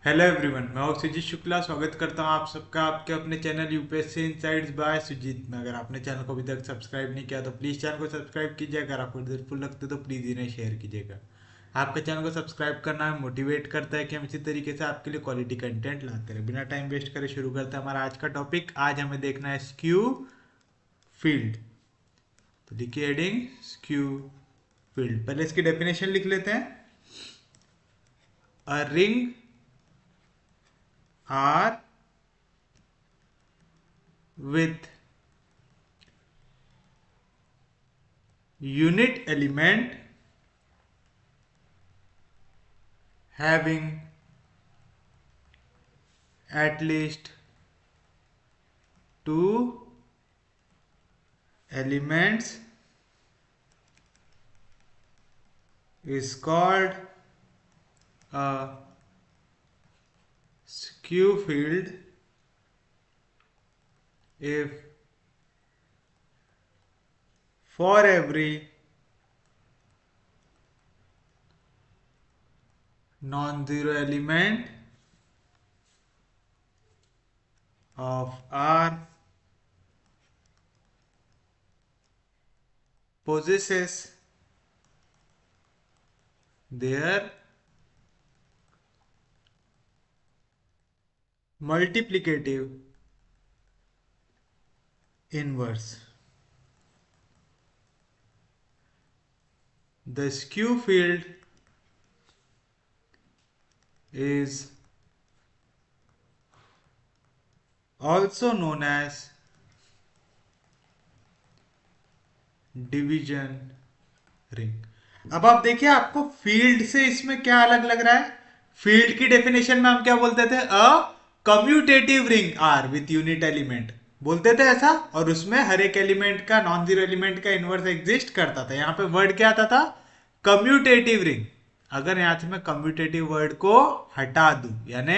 Hello everyone, मैं हूं सुजीत शुक्ला। स्वागत करता हूं आप सबका आपके अपने channel UPSC insights by Sujeet में। अगर आपने चैनल को अभी तक सब्सक्राइब नहीं किया तो प्लीज़ चैनल को सब्सक्राइब कीजिए। अगर आपको हेल्पफुल लगते तो प्लीज़ इन्हें शेयर कीजिएगा। आपके चैनल को सब्सक्राइब करना मोटिवेट करता है कि हम इसी तरीके से आपके लिए क्वालिटी कंटेंट लाते रहे। बिना टाइम वेस्ट करे शुरू करते हैं हमारा आज का टॉपिक। आज हमें देखना है स्क्यू फील्ड। तो देखिए हेडिंग स्क्यू फील्ड। पहले इसकी डेफिनेशन लिख लेते हैं। A ring R with unit element having at least two elements is called a skew field if for every non-zero element of R possesses their multiplicative inverse. The skew field is also known as division ring. अब आप देखिए आपको field से इसमें क्या अलग लग रहा है। फील्ड की डेफिनेशन में हम क्या बोलते थे? A commutative ring R with unit element बोलते थे ऐसा, और उसमें हर एक एलिमेंट का नॉन जीरो एलिमेंट का इनवर्स एग्जिस्ट करता था। यहां पे वर्ड क्या आता था? Commutative ring. अगर यहां से मैं कम्यूटेटिव वर्ड को हटा दूं, यानी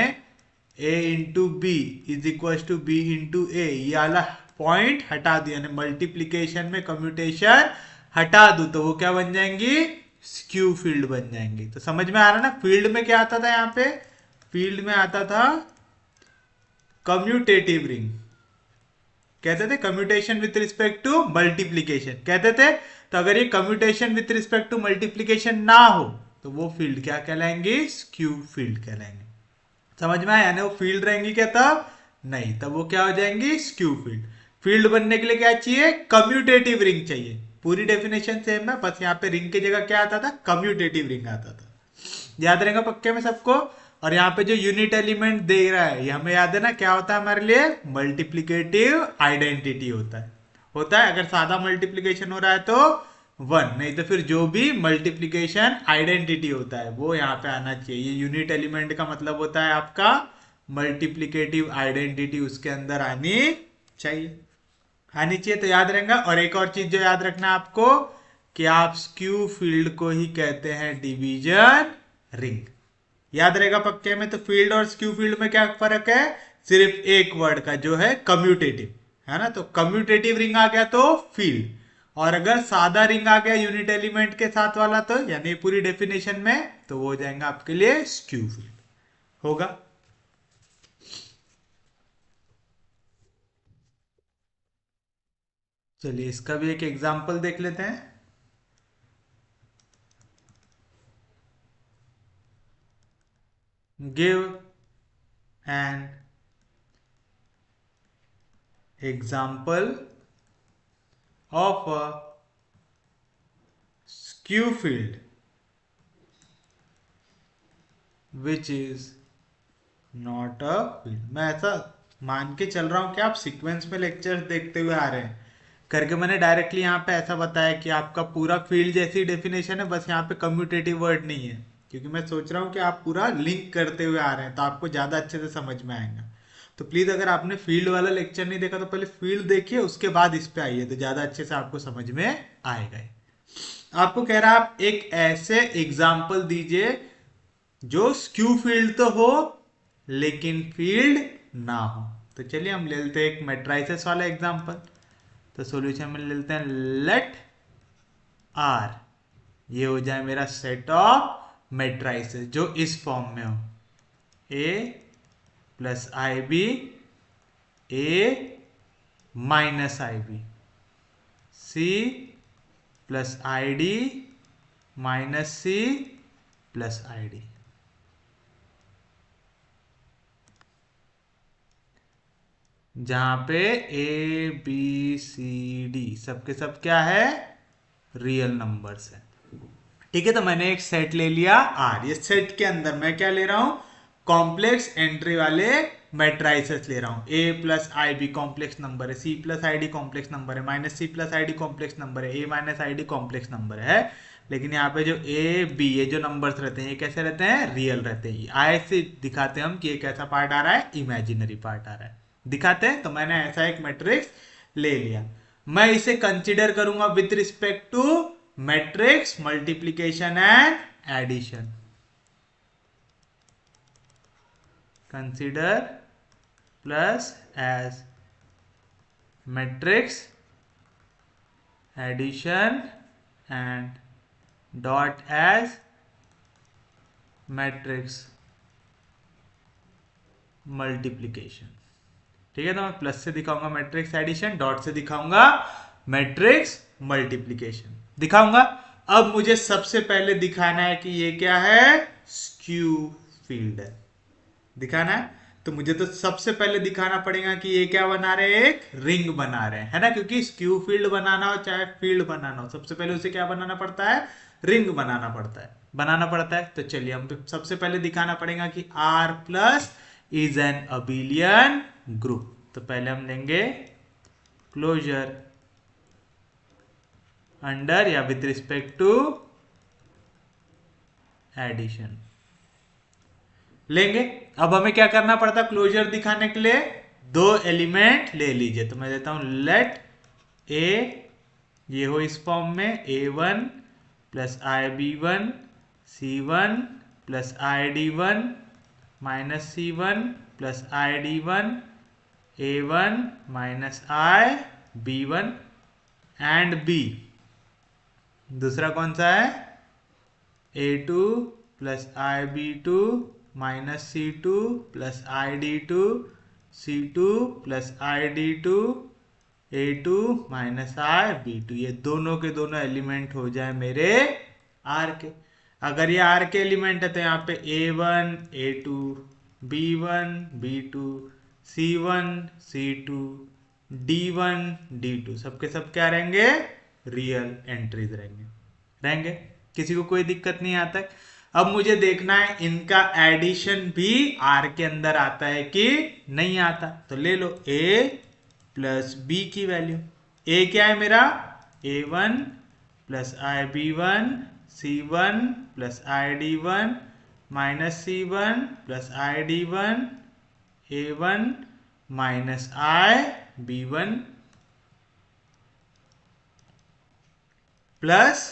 a into B is equal to B into A, ये वाला पॉइंट हटा दिया, यानी मल्टीप्लीकेशन में कम्यूटेशन हटा दूं, तो वो क्या बन जाएंगी? स्क्यू फील्ड बन जाएंगी। तो समझ में आ रहा ना? फील्ड में क्या आता था? यहां पे फील्ड में आता था कम्यूटेटिव रिंग। कहते थे commutation with respect to multiplication कहते थे। तो अगर ये commutation with respect to multiplication ना हो तो वो फील्ड क्या कहलाएंगी? स्क्यू फील्ड कहलाएंगे। समझ में आया? यानी वो फील्ड रहेंगी क्या तब? नहीं, तब वो क्या हो जाएंगी? Skew field. फील्ड बनने के लिए क्या चाहिए? कम्यूटेटिव रिंग चाहिए। पूरी डेफिनेशन सेम है, बस यहाँ पे रिंग की जगह क्या आता था? कम्यूटेटिव रिंग आता था। याद रहेगा पक्के में सबको? और यहाँ पे जो यूनिट एलिमेंट दे रहा है, ये हमें याद है ना क्या होता है हमारे लिए? मल्टीप्लीकेटिव आइडेंटिटी होता है। अगर सादा मल्टीप्लीकेशन हो रहा है तो वन, नहीं तो फिर जो भी मल्टीप्लीकेशन आइडेंटिटी होता है वो यहाँ पे आना चाहिए। ये यूनिट एलिमेंट का मतलब होता है आपका मल्टीप्लीकेटिव आइडेंटिटी उसके अंदर आनी चाहिए तो याद रहेगा। और एक और चीज जो याद रखना है आपको, कि आप स्क्यू फील्ड को ही कहते हैं डिवीजन रिंग। याद रहेगा पक्के में? तो फील्ड और स्क्यू फील्ड में क्या फर्क है? सिर्फ एक वर्ड का, जो है कम्यूटेटिव, है ना? तो कम्यूटेटिव रिंग आ गया तो फील्ड, और अगर सादा रिंग आ गया यूनिट एलिमेंट के साथ वाला, तो यानी पूरी डेफिनेशन में, तो वो हो जाएगा आपके लिए स्क्यू फील्ड होगा। चलिए इसका भी एक एग्जांपल देख लेते हैं। Give an example of a skew field which is not a field। मैं ऐसा मान के चल रहा हूं कि आप सीक्वेंस में लेक्चर्स देखते हुए आ रहे हैं करके मैंने डायरेक्टली यहाँ पे ऐसा बताया कि आपका पूरा फील्ड जैसी डेफिनेशन है, बस यहाँ पे कम्यूटेटिव वर्ड नहीं है, क्योंकि मैं सोच रहा हूँ कि आप पूरा लिंक करते हुए आ रहे हैं तो आपको ज़्यादा अच्छे से समझ में आएगा। तो प्लीज़ अगर आपने फील्ड वाला लेक्चर नहीं देखा तो पहले फील्ड देखिए, उसके बाद इस पे आइए, तो ज़्यादा अच्छे से आपको समझ में आएगा। आपको कह रहा है आप एक ऐसे एग्जाम्पल दीजिए जो स्क्यू फील्ड तो हो लेकिन फील्ड ना हो। तो चलिए हम ले लेते हैं एक मैट्राइसेस वाला एग्जाम्पल। तो सॉल्यूशन में ले लेते हैं लेट आर, ये हो जाए मेरा सेट ऑफ मैट्राइसेस जो इस फॉर्म में हो। A plus i B A minus i B, C plus i D minus C plus i D. जहां पे ए बी सी डी सबके सब क्या है, रियल नंबर्स है। ठीक है, तो मैंने एक सेट ले लिया आर। ये सेट के अंदर मैं क्या ले रहा हूं, कॉम्प्लेक्स एंट्री वाले मैट्राइसेस ले रहा हूं। A plus i B complex number है, C plus i D complex number है, minus C plus i D complex number है, A minus i D complex number है। लेकिन यहाँ पे जो ए बी ये जो नंबर्स रहते हैं ये कैसे रहते हैं, रियल रहते हैं। आई से दिखाते हैं हम कि ये कैसा पार्ट आ रहा है, इमेजिनरी पार्ट आ रहा है, दिखाते हैं। तो मैंने ऐसा एक मैट्रिक्स ले लिया, मैं इसे कंसिडर करूंगा with respect to matrix multiplication and addition. Consider plus as matrix addition and dot as matrix multiplication. ठीक है, तो मैं प्लस से दिखाऊंगा मैट्रिक्स एडिशन, डॉट से दिखाऊंगा मैट्रिक्स मल्टीप्लीकेशन दिखाऊंगा। अब मुझे सबसे पहले दिखाना है कि ये क्या है, स्क्यू फील्ड है, दिखाना है। तो मुझे तो सबसे पहले दिखाना पड़ेगा कि ये क्या बना रहे हैं, एक रिंग बना रहे हैं, है ना। क्योंकि स्क्यू फील्ड बनाना हो चाहे फील्ड बनाना हो, सबसे पहले उसे क्या बनाना पड़ता है, रिंग बनाना पड़ता है। तो चलिए हम सबसे पहले दिखाना पड़ेगा कि R plus is an abelian group. तो पहले हम लेंगे क्लोजर अंडर या विथ रिस्पेक्ट टू एडिशन लेंगे। अब हमें क्या करना पड़ता है, क्लोजर दिखाने के लिए दो एलिमेंट ले लीजिए। तो मैं देता हूं लेट ए, ये हो इस फॉर्म में, a1 plus i B one c1 plus i D one minus c1 plus i D one a1 minus i b1 and b। दूसरा कौन सा है, a2 plus i B two minus c2 plus i D two c2 plus i D two a2 minus i b2। ये दोनों के दोनों element हो जाए मेरे R के। अगर ये R के एलिमेंट है तो यहाँ पे a1 a2 b1 b2 c1 c2 d1 d2 सबके सब क्या रहेंगे, रियल एंट्रीज रहेंगे। किसी को कोई दिक्कत नहीं आता। अब मुझे देखना है इनका एडिशन भी R के अंदर आता है कि नहीं आता। तो ले लो a प्लस b की वैल्यू। a क्या है मेरा, a1 plus i B one c1 plus i D one minus c1 plus i D one a1 minus i B one plus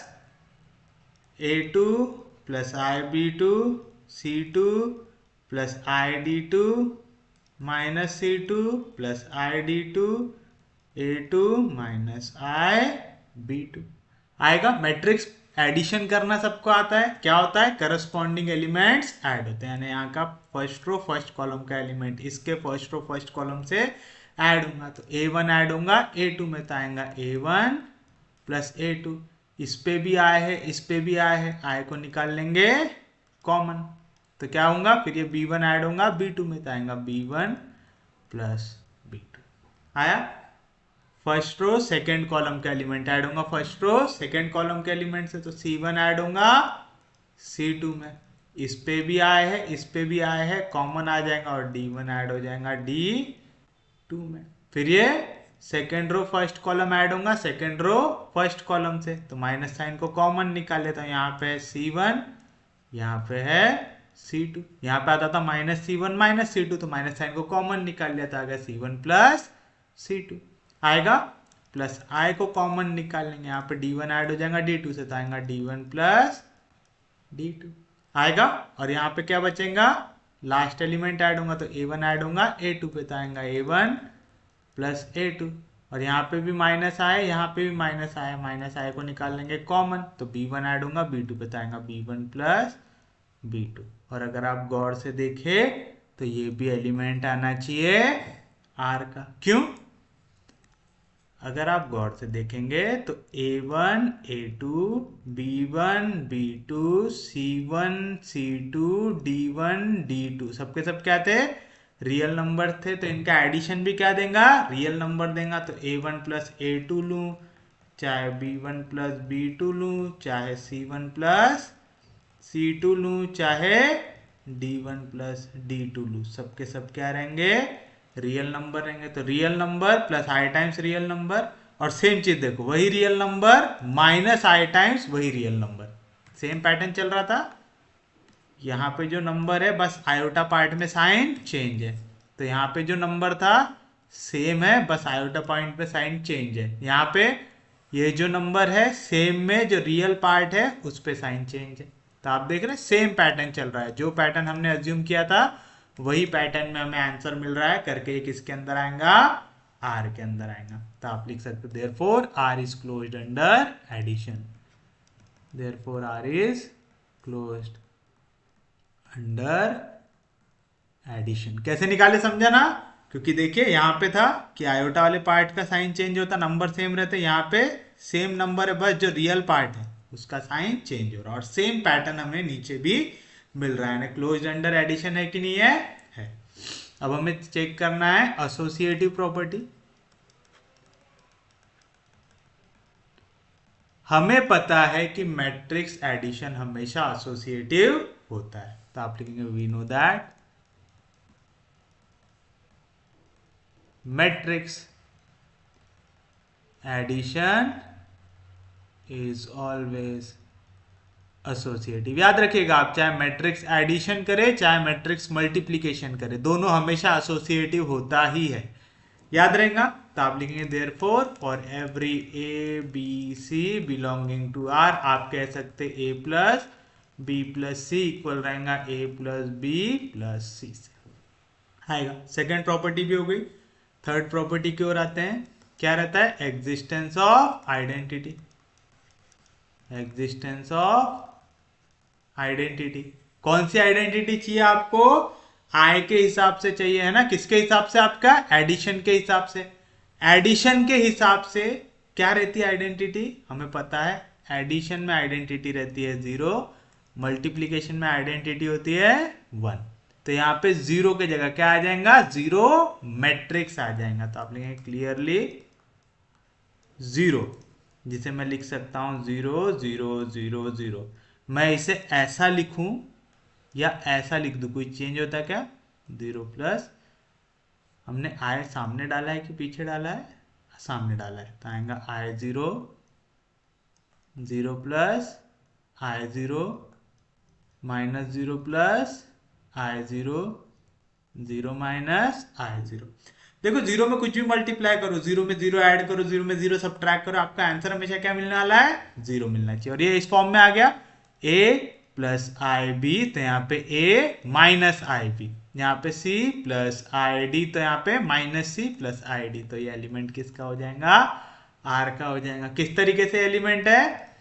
a2 plus i B two c2 plus i D two minus c2 plus i D two a2 minus i B two आएगा। Matrix addition करना सबको आता है। क्या होता है, corresponding elements add होते हैं, यानी यहाँ का फर्स्ट रो फर्स्ट कॉलम का एलिमेंट इसके फर्स्ट रो फर्स्ट कॉलम से ऐड होगा। तो a1 ऐड होगा a2 में, तो आएगा a1 प्लस a2। इस पे भी आए है, इस पे भी आए है, आए को निकाल लेंगे कॉमन। तो क्या होगा, फिर ये b1 ऐड होगा b2 में, तो आएगा b1 प्लस b2। आया, फर्स्ट रो सेकेंड कॉलम का एलिमेंट ऐड होगा फर्स्ट रो सेकेंड कॉलम के एलिमेंट से, तो c1 ऐड होगा c2 में। इस पे भी आए है, इस पे भी आए है, कॉमन आ जाएगा और d1 ऐड हो जाएगा d2 में। फिर ये second row first column add होगा सेकेंड रो फर्स्ट कॉलम से, तो माइनस साइन को कॉमन निकाल लेता हूं। यहाँ पे c1, यहाँ पे है c2। यहाँ पे आता था माइनस c1 माइनस c2, तो माइनस साइन को कॉमन निकाल लिया था, आ गया c1 प्लस c2 आएगा। प्लस i को कॉमन निकाल लेंगे, यहाँ पे d1 ऐड हो जाएगा d2 से, तो आएगा d1 प्लस d2 आएगा। और यहाँ पे क्या बचेगा, लास्ट एलिमेंट ऐड होगा, तो a1 ऐड होगा a2 पे, तो आएगा a1 प्लस a2। और यहाँ पे भी माइनस आए, यहाँ पे भी माइनस आया, माइनस आए को निकाल लेंगे कॉमन, तो b1 ऐड होगा b2 पे, तो आएगा b1 प्लस b2। और अगर आप गौर से देखें तो ये भी एलिमेंट आना चाहिए आर का। क्यों? अगर आप गौर से देखेंगे तो A1 A2 B1 B2 C1 C2 D1 D2 सबके सब क्या थे? रियल नंबर थे। तो इनका एडिशन भी क्या देगा? रियल नंबर देगा। तो A1 प्लस A2 लूँ, चाहे B1 प्लस B2 लूँ, चाहे C1 प्लस C2 लूँ, चाहे D1 प्लस D2 लूँ, सबके सब क्या रहेंगे? रियल नंबर रहेंगे। तो रियल नंबर प्लस आई टाइम्स रियल नंबर, और सेम चीज देखो, वही रियल नंबर माइनस आई टाइम्स वही रियल नंबर, सेम पैटर्न चल रहा था। यहाँ पे जो नंबर है बस आयोटा पार्ट में साइन चेंज है, तो यहाँ पे जो नंबर था सेम है, बस आयोटा पॉइंट पे साइन चेंज है। यहाँ पे ये जो नंबर है सेम में जो रियल पार्ट है उस पे साइन चेंज है। तो आप देख रहे हैं सेम पैटर्न चल रहा है, जो पैटर्न हमने अज्यूम किया था वही पैटर्न में हमें आंसर मिल रहा है, करके ये किसके अंदर आएगा? आर के अंदर आएगा। तो आप लिख सकते हो therefore R is closed under addition, therefore R is closed under addition. कैसे निकाले समझा ना? क्योंकि देखिए यहाँ पे था कि आयोटा वाले पार्ट का साइन चेंज होता, नंबर सेम रहते, यहाँ पे सेम नंबर है, बस जो रियल पार्ट है उसका साइन चेंज हो रहा है, और सेम पैटर्न हमें नीचे भी मिल रहा है। क्लोज्ड अंडर एडिशन है कि नहीं है? है। अब हमें चेक करना है एसोसिएटिव प्रॉपर्टी। हमें पता है कि मैट्रिक्स एडिशन हमेशा एसोसिएटिव होता है, तो आप लिखेंगे we know that matrix addition is always associative. याद रखिएगा, आप चाहे मैट्रिक्स एडिशन करें चाहे मैट्रिक्स मल्टीप्लीकेशन करें, दोनों हमेशा एसोसिएटिव होता ही है। याद रहेगा? तो आप लिखेंगे therefore for every A b c belonging to R, आप कह सकते a plus b plus c equal रहेगा a plus b plus c से आएगा। सेकेंड प्रॉपर्टी भी हो गई। थर्ड प्रॉपर्टी की ओर आते हैं। क्या रहता है? Existence of identity. Existence of identity. कौन सी आइडेंटिटी चाहिए आपको? आई के हिसाब से चाहिए, है ना? किसके हिसाब से? आपका एडिशन के हिसाब से। एडिशन के हिसाब से क्या रहती है आइडेंटिटी? हमें पता है एडिशन में आइडेंटिटी रहती है 0, मल्टीप्लीकेशन में आइडेंटिटी होती है 1। तो यहाँ पे 0 के जगह क्या आ जाएगा? 0 मैट्रिक्स आ जाएगा। तो आप लिखेंगे क्लियरली 0, जिसे मैं लिख सकता हूं 0 0 0 0। मैं इसे ऐसा लिखूं या ऐसा लिख दूं, कोई चेंज होता क्या? 0 प्लस, हमने आई सामने डाला है कि पीछे डाला है? सामने डाला है, तो आएगा आई 0 0 प्लस आई 0 माइनस 0 प्लस आई 0 0 माइनस आई 0। देखो 0 में कुछ भी मल्टीप्लाई करो, 0 में 0 ऐड करो, 0 में 0 सब्ट्रैक्ट करो, आपका आंसर हमेशा क्या मिलने वाला है? 0 मिलना चाहिए। और ये इस फॉर्म में आ गया a प्लस आई बी, तो यहाँ पे a माइनस आई बी, यहाँ पे c प्लस आई डी, तो यहाँ पे minus c plus i D. तो ये एलिमेंट किसका हो जाएगा? r का हो जाएगा। किस तरीके से एलिमेंट है?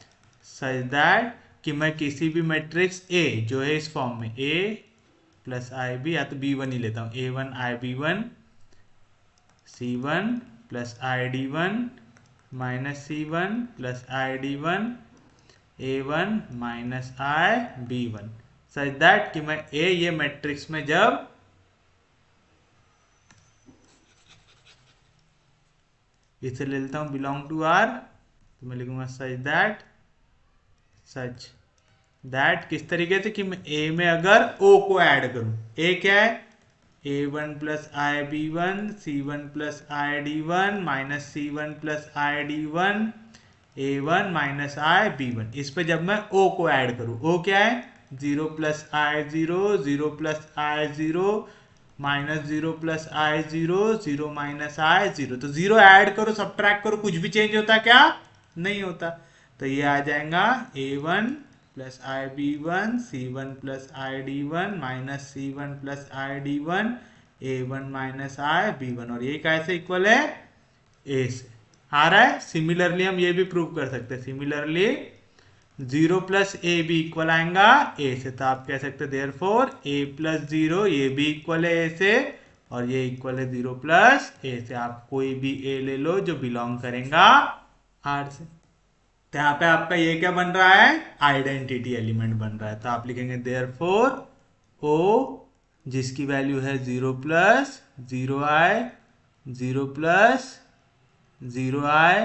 सच दैट कि मैं किसी भी मैट्रिक्स a जो है इस फॉर्म में a प्लस आई बी, या तो b1 ही लेता हूँ, a1 I b1 c1 plus I d1 minus c1 plus I d1 a1 minus i b1, such that कि मैं a ये मैट्रिक्स में जब इसे ले लेता हूं बिलोंग टू आर, तो मैं लिखूंगा सच दैट किस तरीके से कि मैं a में अगर o को ऐड करूं, a क्या है? a1 plus I b1 c1 plus I d1 minus c1 plus I d1 a1 minus i b1, इस पे जब मैं o को ऐड करूं, o क्या है? 0 प्लस आई 0 0 प्लस आई 0 माइनस 0 प्लस आई 0 0 माइनस आई 0। तो 0 ऐड करो सब्ट्रैक्ट करो, कुछ भी चेंज होता क्या? नहीं होता। तो ये आ जाएगा a1 plus I b1 c1 plus I d1 minus c1 plus I d1 a1 minus i b1, और ये कैसे इक्वल है? a से आ रहा है। सिमिलरली हम ये भी प्रूव कर सकते हैं, similarly 0 plus a b equal आएगा ए से, तो आप कह सकते देयरफॉर ए प्लस 0 ये भी इक्वल है ए से, और ये इक्वल है 0 प्लस ए से। आप कोई भी ए ले लो जो बिलोंग करेगा आर से। तो यहाँ पे आपका ये क्या बन रहा है, आइडेंटिटी एलिमेंट बन रहा है। तो आप लिखेंगे देयरफॉर ओ जिसकी वैल्यू है 0 plus 0i 0 plus 0i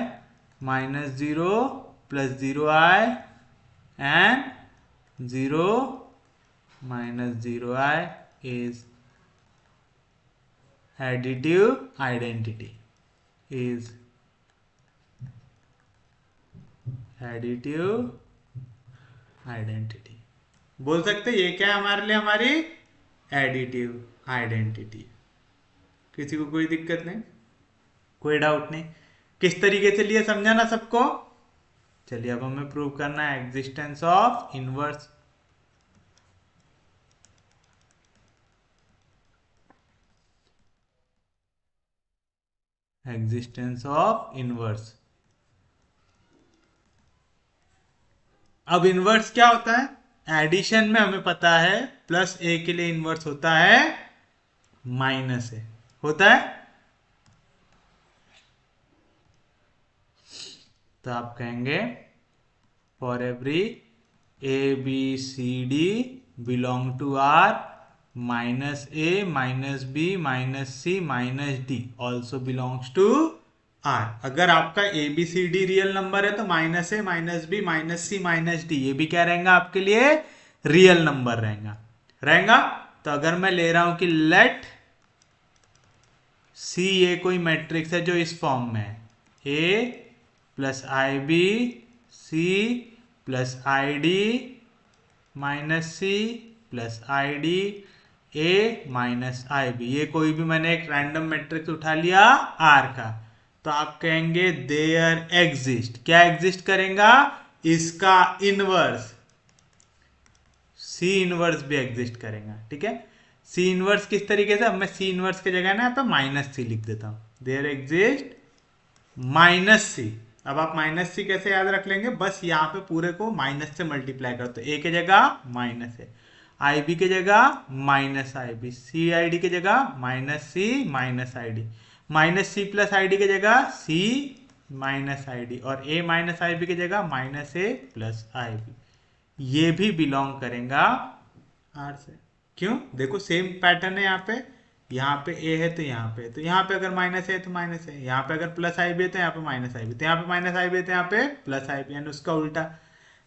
minus 0 plus 0i and 0 minus 0i is additive identity, is additive identity। बोल सकते ये क्या है हमारे लिए, हमारी एडिटिव आइडेंटिटी। किसी को कोई दिक्कत नहीं, कोई डाउट नहीं? किस तरीके से लिए समझा ना सबको? चलिए अब हमें प्रूव करना है existence of inverse. Existence of inverse. अब इनवर्स क्या होता है? एडिशन में हमें पता है प्लस ए के लिए इनवर्स होता है माइनस ए, होता है। तो आप कहेंगे for every A b c d belong to R minus a minus b minus c minus d also belongs to R. अगर आपका a b c d real number है तो minus a minus b minus c minus d ये भी क्या रहेगा आपके लिए, रियल नंबर रहेगा। तो अगर मैं ले रहा हूं कि लेट सी ये कोई मैट्रिक्स है जो इस फॉर्म में है, A plus i B C plus i D minus C plus i D A minus i B, ये कोई भी मैंने एक रैंडम मैट्रिक्स उठा लिया आर का, तो आप कहेंगे देयर एग्जिस्ट, क्या एग्जिस्ट करेगा, इसका इनवर्स सी इनवर्स भी एग्जिस्ट करेगा। ठीक है, सी इनवर्स किस तरीके से, अब मैं सी इनवर्स की जगह ना तो माइनस सी लिख देता हूं, देयर एग्जिस्ट माइनस सी। अब आप माइनस सी कैसे याद रख लेंगे, बस यहाँ पे पूरे को माइनस से मल्टीप्लाई करो, तो ए की जगह माइनस है, आई बी की जगह minus i B, c i d की जगह minus c minus i D, minus C plus i d की जगह सी माइनस आई डी, और ए माइनस आई बी की जगह minus a plus i B, ये भी बिलोंग करेगा आर से। क्यों, देखो सेम पैटर्न है यहाँ पे ए है तो यहाँ पे अगर माइनस है तो माइनस है, यहाँ पे अगर प्लस आई बी है तो यहाँ पे माइनस आई बी, तो यहाँ पे माइनस आई बी है तो यहाँ पे प्लस आई बी, यानी उसका उल्टा।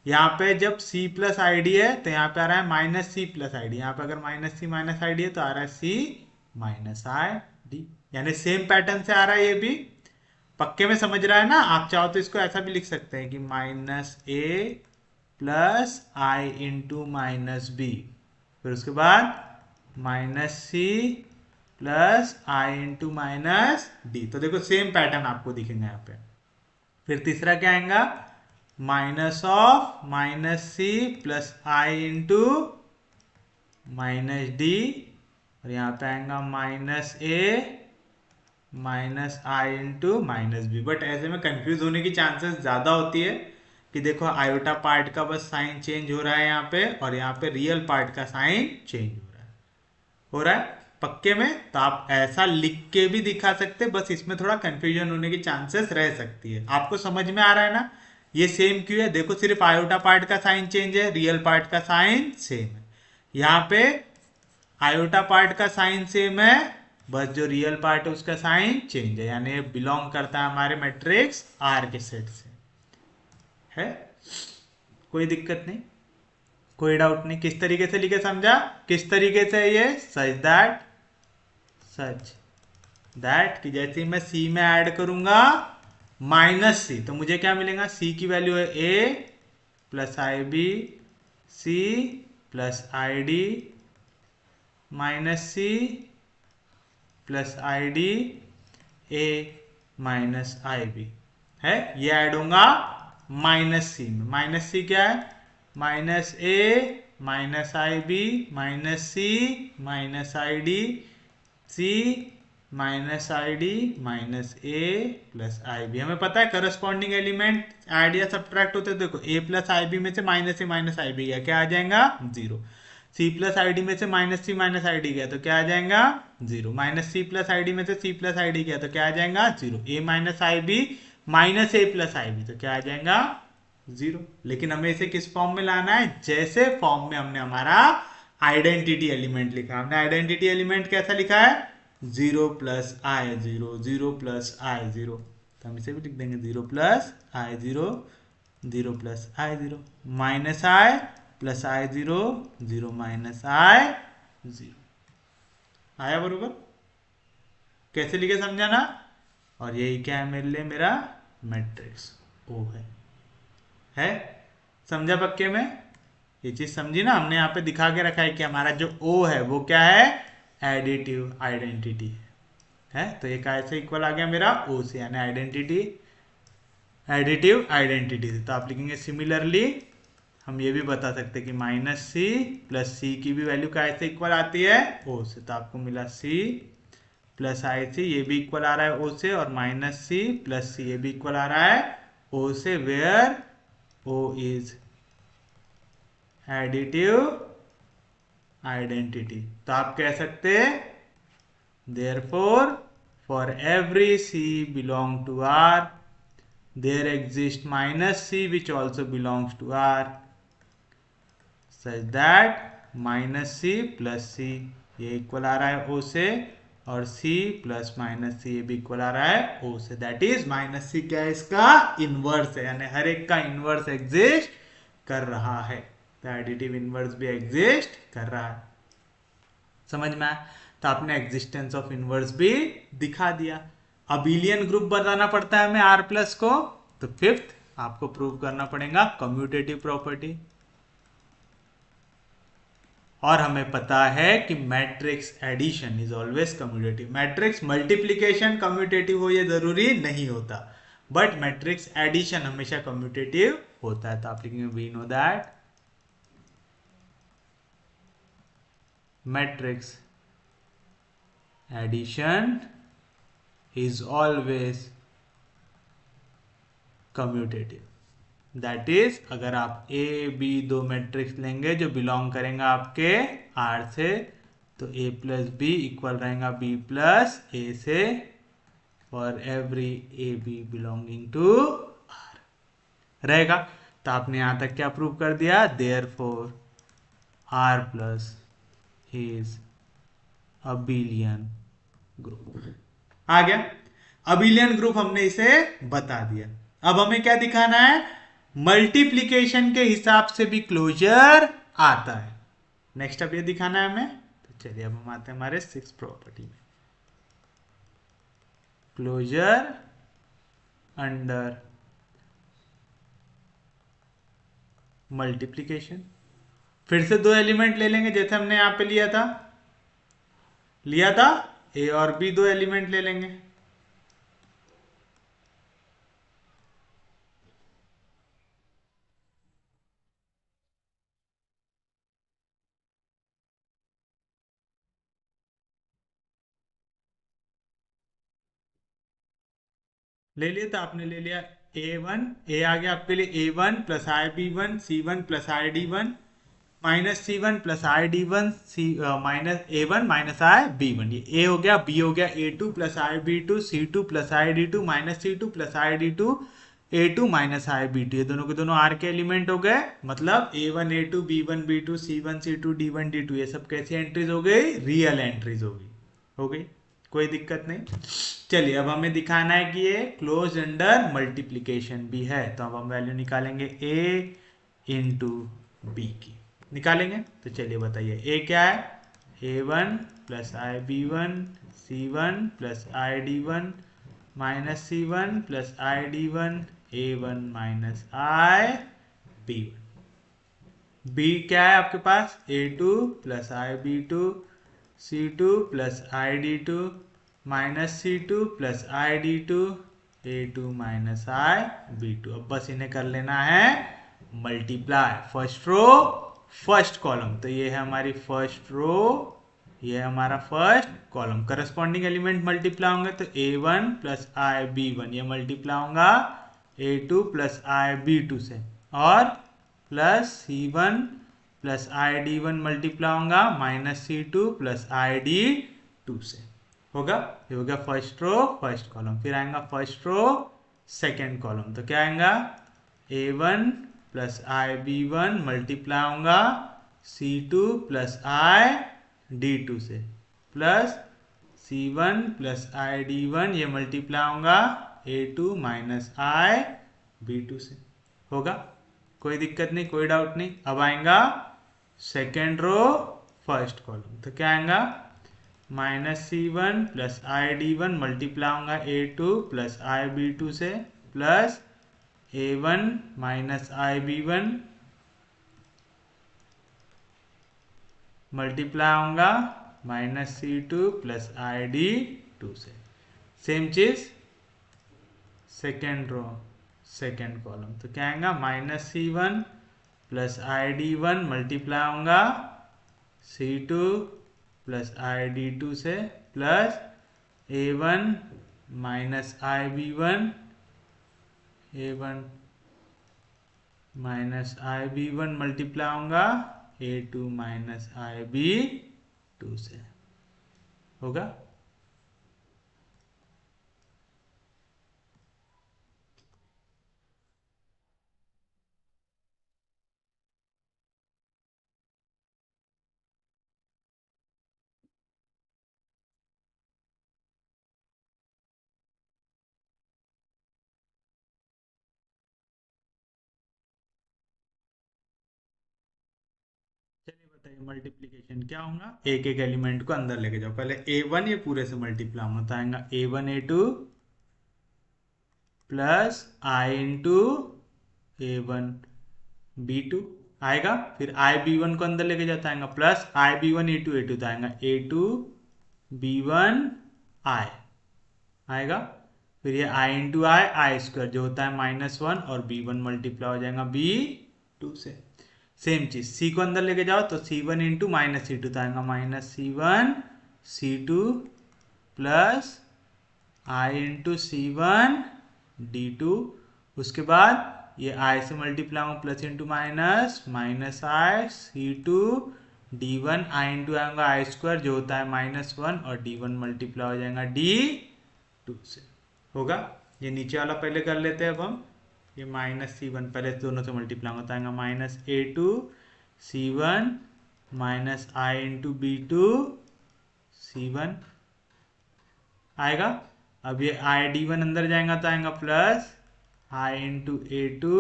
यहाँ पे जब सी प्लस आई डी है तो यहाँ पे आ रहा है minus C plus i d, यहाँ पे अगर minus c minus i d है तो आ रहा है सी माइनस आई डी, यानी सेम पैटर्न से आ रहा है ये भी। पक्के में समझ रहा है ना? आप चाहो तो इसको ऐसा भी लिख सकते हैं कि minus a plus i into minus B, फिर उसके बाद minus C plus i into minus D, तो देखो सेम पैटर्न आपको दिखेगा यहाँ पे। फिर तीसरा क्या आएगा, minus of minus C plus i into minus d, और यहाँ पे आएगा minus a minus i into minus b. But ऐसे में कंफ्यूज होने की चांसेस ज्यादा होती है कि देखो आयोटा पार्ट का बस साइन चेंज हो रहा है यहाँ पे, और यहाँ पे रियल पार्ट का साइन चेंज हो रहा है पक्के में। तो आप ऐसा लिख के भी दिखा सकते, बस इसमें थोड़ा कंफ्यूजन होने की चांसेस रह सकती है। आपको समझ में आ रहा है ना ये सेम क्यों है? देखो सिर्फ आयोटा पार्ट का साइन चेंज है, रियल पार्ट का साइन सेम है। यहाँ पे आयोटा पार्ट का साइन सेम है, बस जो रियल पार्ट है उसका साइन चेंज है, यानी बिलोंग करता है हमारे मैट्रिक्स आर के सेट से। है कोई दिक्कत नहीं, कोई डाउट नहीं? किस तरीके से लिखे समझा? किस तरीके से ये, सच दैट कि जैसे ही मैं सी में ऐड करूंगा माइनस सी, तो मुझे क्या मिलेगा, सी की वैल्यू है A plus i B C plus i D minus C plus i D A minus i B है, ये ऐड होगा माइनस सी में। माइनस सी क्या है, minus a minus i b minus c minus i d c minus i D minus a plus i b. हमें पता है corresponding element add या सब्ट्रैक्ट होते हैं। देखो ए प्लस आई बी में से minus a minus i b गया, क्या आ जाएगा? Zero. C plus i d में से minus c minus i d गया तो क्या आ जाएगा? Zero. Minus C plus i d में से सी प्लस आई डी गया तो क्या आ जाएगा? Zero. A minus i b minus a plus i B तो क्या आ जाएगा? जीरो। लेकिन हमें इसे किस फॉर्म में लाना है? जैसे फॉर्म में हमने हमारा आइडेंटिटी एलिमेंट लिखा। हमने आइडेंटिटी एलिमेंट कैसा लिखा है? जीरो प्लस आई जीरो, जीरो प्लस आई जीरो। तो हम इसे भी लिख देंगे जीरो प्लस आई जीरो, जीरो प्लस आई जीरो, माइनस आई प्लस आई जीरो, जीरो माइनस आई जीरो। आया बरोबर? कैसे लिखे समझाना? और यही क्या है मेरे लिए? मेरा मैट्रिक्स ओ है। समझा पक्के में? ये चीज समझी ना? हमने यहाँ पे दिखा के रखा है कि हमारा जो ओ है वो क्या है? एडिटिव आइडेंटिटी है। तो ये कैसे इक्वल आ गया मेरा? ओ से, यानी आइडेंटिटी एडिटिव आइडेंटिटी से। तो आप लिखेंगे सिमिलरली हम ये भी बता सकते हैं कि माइनस सी प्लस सी की भी वैल्यू कैसे इक्वल आती है? ओ से। तो आपको मिला सी प्लस आई सी, ये भी इक्वल आ रहा है ओ से, और माइनस सी प्लस सी ये भी इक्वल आ रहा है ओ से, where O is additive identity. तो आप कह सकते हैं therefore for every c belong to R there exists minus c which also belongs to R such that minus c plus c ये इक्वल आ रहा है o से, और c प्लस माइनस सी ये भी इक्वल आ रहा है o से। दैट इज माइनस सी क्या है? इसका इनवर्स है, यानी हर एक का इनवर्स एग्जिस्ट कर रहा है। तो एडिटिव इनवर्स भी एग्जिस्ट कर रहा है। समझ में आया? तो आपने एग्जिस्टेंस ऑफ इनवर्स भी दिखा दिया। अबिलियन ग्रुप बताना पड़ता है हमें आर प्लस को, तो फिफ्थ आपको प्रूव करना पड़ेगा कम्यूटेटिव प्रॉपर्टी। और हमें पता है कि matrix addition is always commutative. Matrix multiplication commutative हो ये जरूरी नहीं होता, बट मैट्रिक्स एडिशन हमेशा कम्यूटेटिव होता है। तो आप लिखेंगे we know that matrix addition is always commutative। That is अगर आप ए बी दो मैट्रिक्स लेंगे जो बिलोंग करेंगे आपके आर से, तो ए प्लस बी इक्वल रहेगा बी प्लस ए से for every A B belonging to R रहेगा। तो आपने यहां तक क्या प्रूव कर दिया? Therefore R plus is abelian group. आ गया? अबिलियन ग्रुप हमने इसे बता दिया। अब हमें क्या दिखाना है? मल्टीप्लीकेशन के हिसाब से भी क्लोजर आता है। नेक्स्ट अब ये दिखाना है हमें। तो चलिए अब हम आते हैं हमारे सिक्स प्रॉपर्टी में, क्लोजर अंडर मल्टीप्लीकेशन। फिर से दो एलिमेंट ले लेंगे जैसे हमने यहां पे लिया था ए और बी दो एलिमेंट ले लेंगे। ले लिया? तो आपने ले लिया ए वन, ए आ गया आपके लिए A one plus i B one, C one plus i D one, minus C one plus i D one, C minus A one minus i B one. ये ए हो गया, बी हो गया A two plus i B two, C two plus i D two, minus C two plus i D two, A two minus i B two. ये दोनों के दोनों are के एलिमेंट हो गए। मतलब A one A two, B one B two, C one C two, D one D two, ये सब कैसी एंट्रीज हो गई? रियल एंट्रीज हो गई। कोई दिक्कत नहीं। चलिए अब हमें दिखाना है कि ये क्लोज अंडर मल्टीप्लीकेशन भी है। तो अब हम वैल्यू निकालेंगे a इंटू बी की निकालेंगे। तो चलिए बताइए a क्या है? A one plus i B one, C one plus i D one, minus C one plus i D one, A one minus i B one. B क्या है आपके पास? A two plus i B two, C two plus i D two, minus C two plus i D two, A two minus i B two. अब बस इन्हें कर लेना है multiply, first row first column. तो ये है हमारी फर्स्ट रो, ये है हमारा first column. Corresponding element multiply होंगे तो A1 प्लस आई B1 ये मल्टीप्लाई होगा A2 प्लस आई B2 से, और प्लस C1 प्लस आई D1 मल्टीप्लाई होगा माइनस C2 प्लस आई D2 से। होगा, ये हो गया फर्स्ट रो फर्स्ट कॉलम। फिर आएगा फर्स्ट रो सेकेंड कॉलम, तो क्या आएगा A1 प्लस आई B1 मल्टीप्लाई होगा C2 प्लस आई D2 से, प्लस C1 प्लस आई D1 ये मल्टीप्लाई होगा A2 माइनस आई B2 से। होगा, कोई दिक्कत नहीं, कोई डाउट नहीं। अब आएगा सेकेंड रो फर्स्ट कॉलम, तो क्या आएगा माइनस C1 प्लस आई D1 मल्टीप्लाई होगा A2 प्लस आई B2 से, plus A1 minus i B1 multiply होगा माइनस C2 प्लस आई D2 से। सेम चीज सेकेंड रो सेकेंड कॉलम, तो क्या आएगा माइनस C1 प्लस आई D1 मल्टीप्लाई होगा C2 प्लस आई D2 से, plus A1 minus i B1 A1 minus i B1 multiply होगा A2 minus i B2 से। होगा, चलिए बताइए मल्टीप्लीकेशन क्या होगा। एक एक एलिमेंट को अंदर लेके जाओ। पहले A1 ये पूरे से मल्टीप्लाई होगा, तो आएगा A1 A2 plus i into A1 B2 आएगा। फिर आई B1 को अंदर लेके जाता आएगा प्लस आई B1 A2 A2, तो आएगा A2 B1 I आएगा। फिर ये आई इंटू आई स्क्वायर जो होता है -1 और B1 मल्टीप्लाई हो जाएगा B2 से। सेम चीज C को अंदर लेके जाओ तो C1 इंटू माइनस C2, तो आएगा -C1 C2 plus i into C1 D2। उसके बाद ये I से मल्टीप्लाई होगा plus into minus minus I C2 D1 i into आएगा आई स्क्वायर जो होता है -1 और D1 मल्टीप्लाई हो जाएगा D2 से। होगा, ये नीचे वाला पहले कर लेते हैं। अब हम ये -C1 पहले दोनों से मल्टीप्लाई होता है minus A2 C1 minus i into B2 C1 आएगा। अब ये आई D1 अंदर जाएगा तो आएगा plus i into A2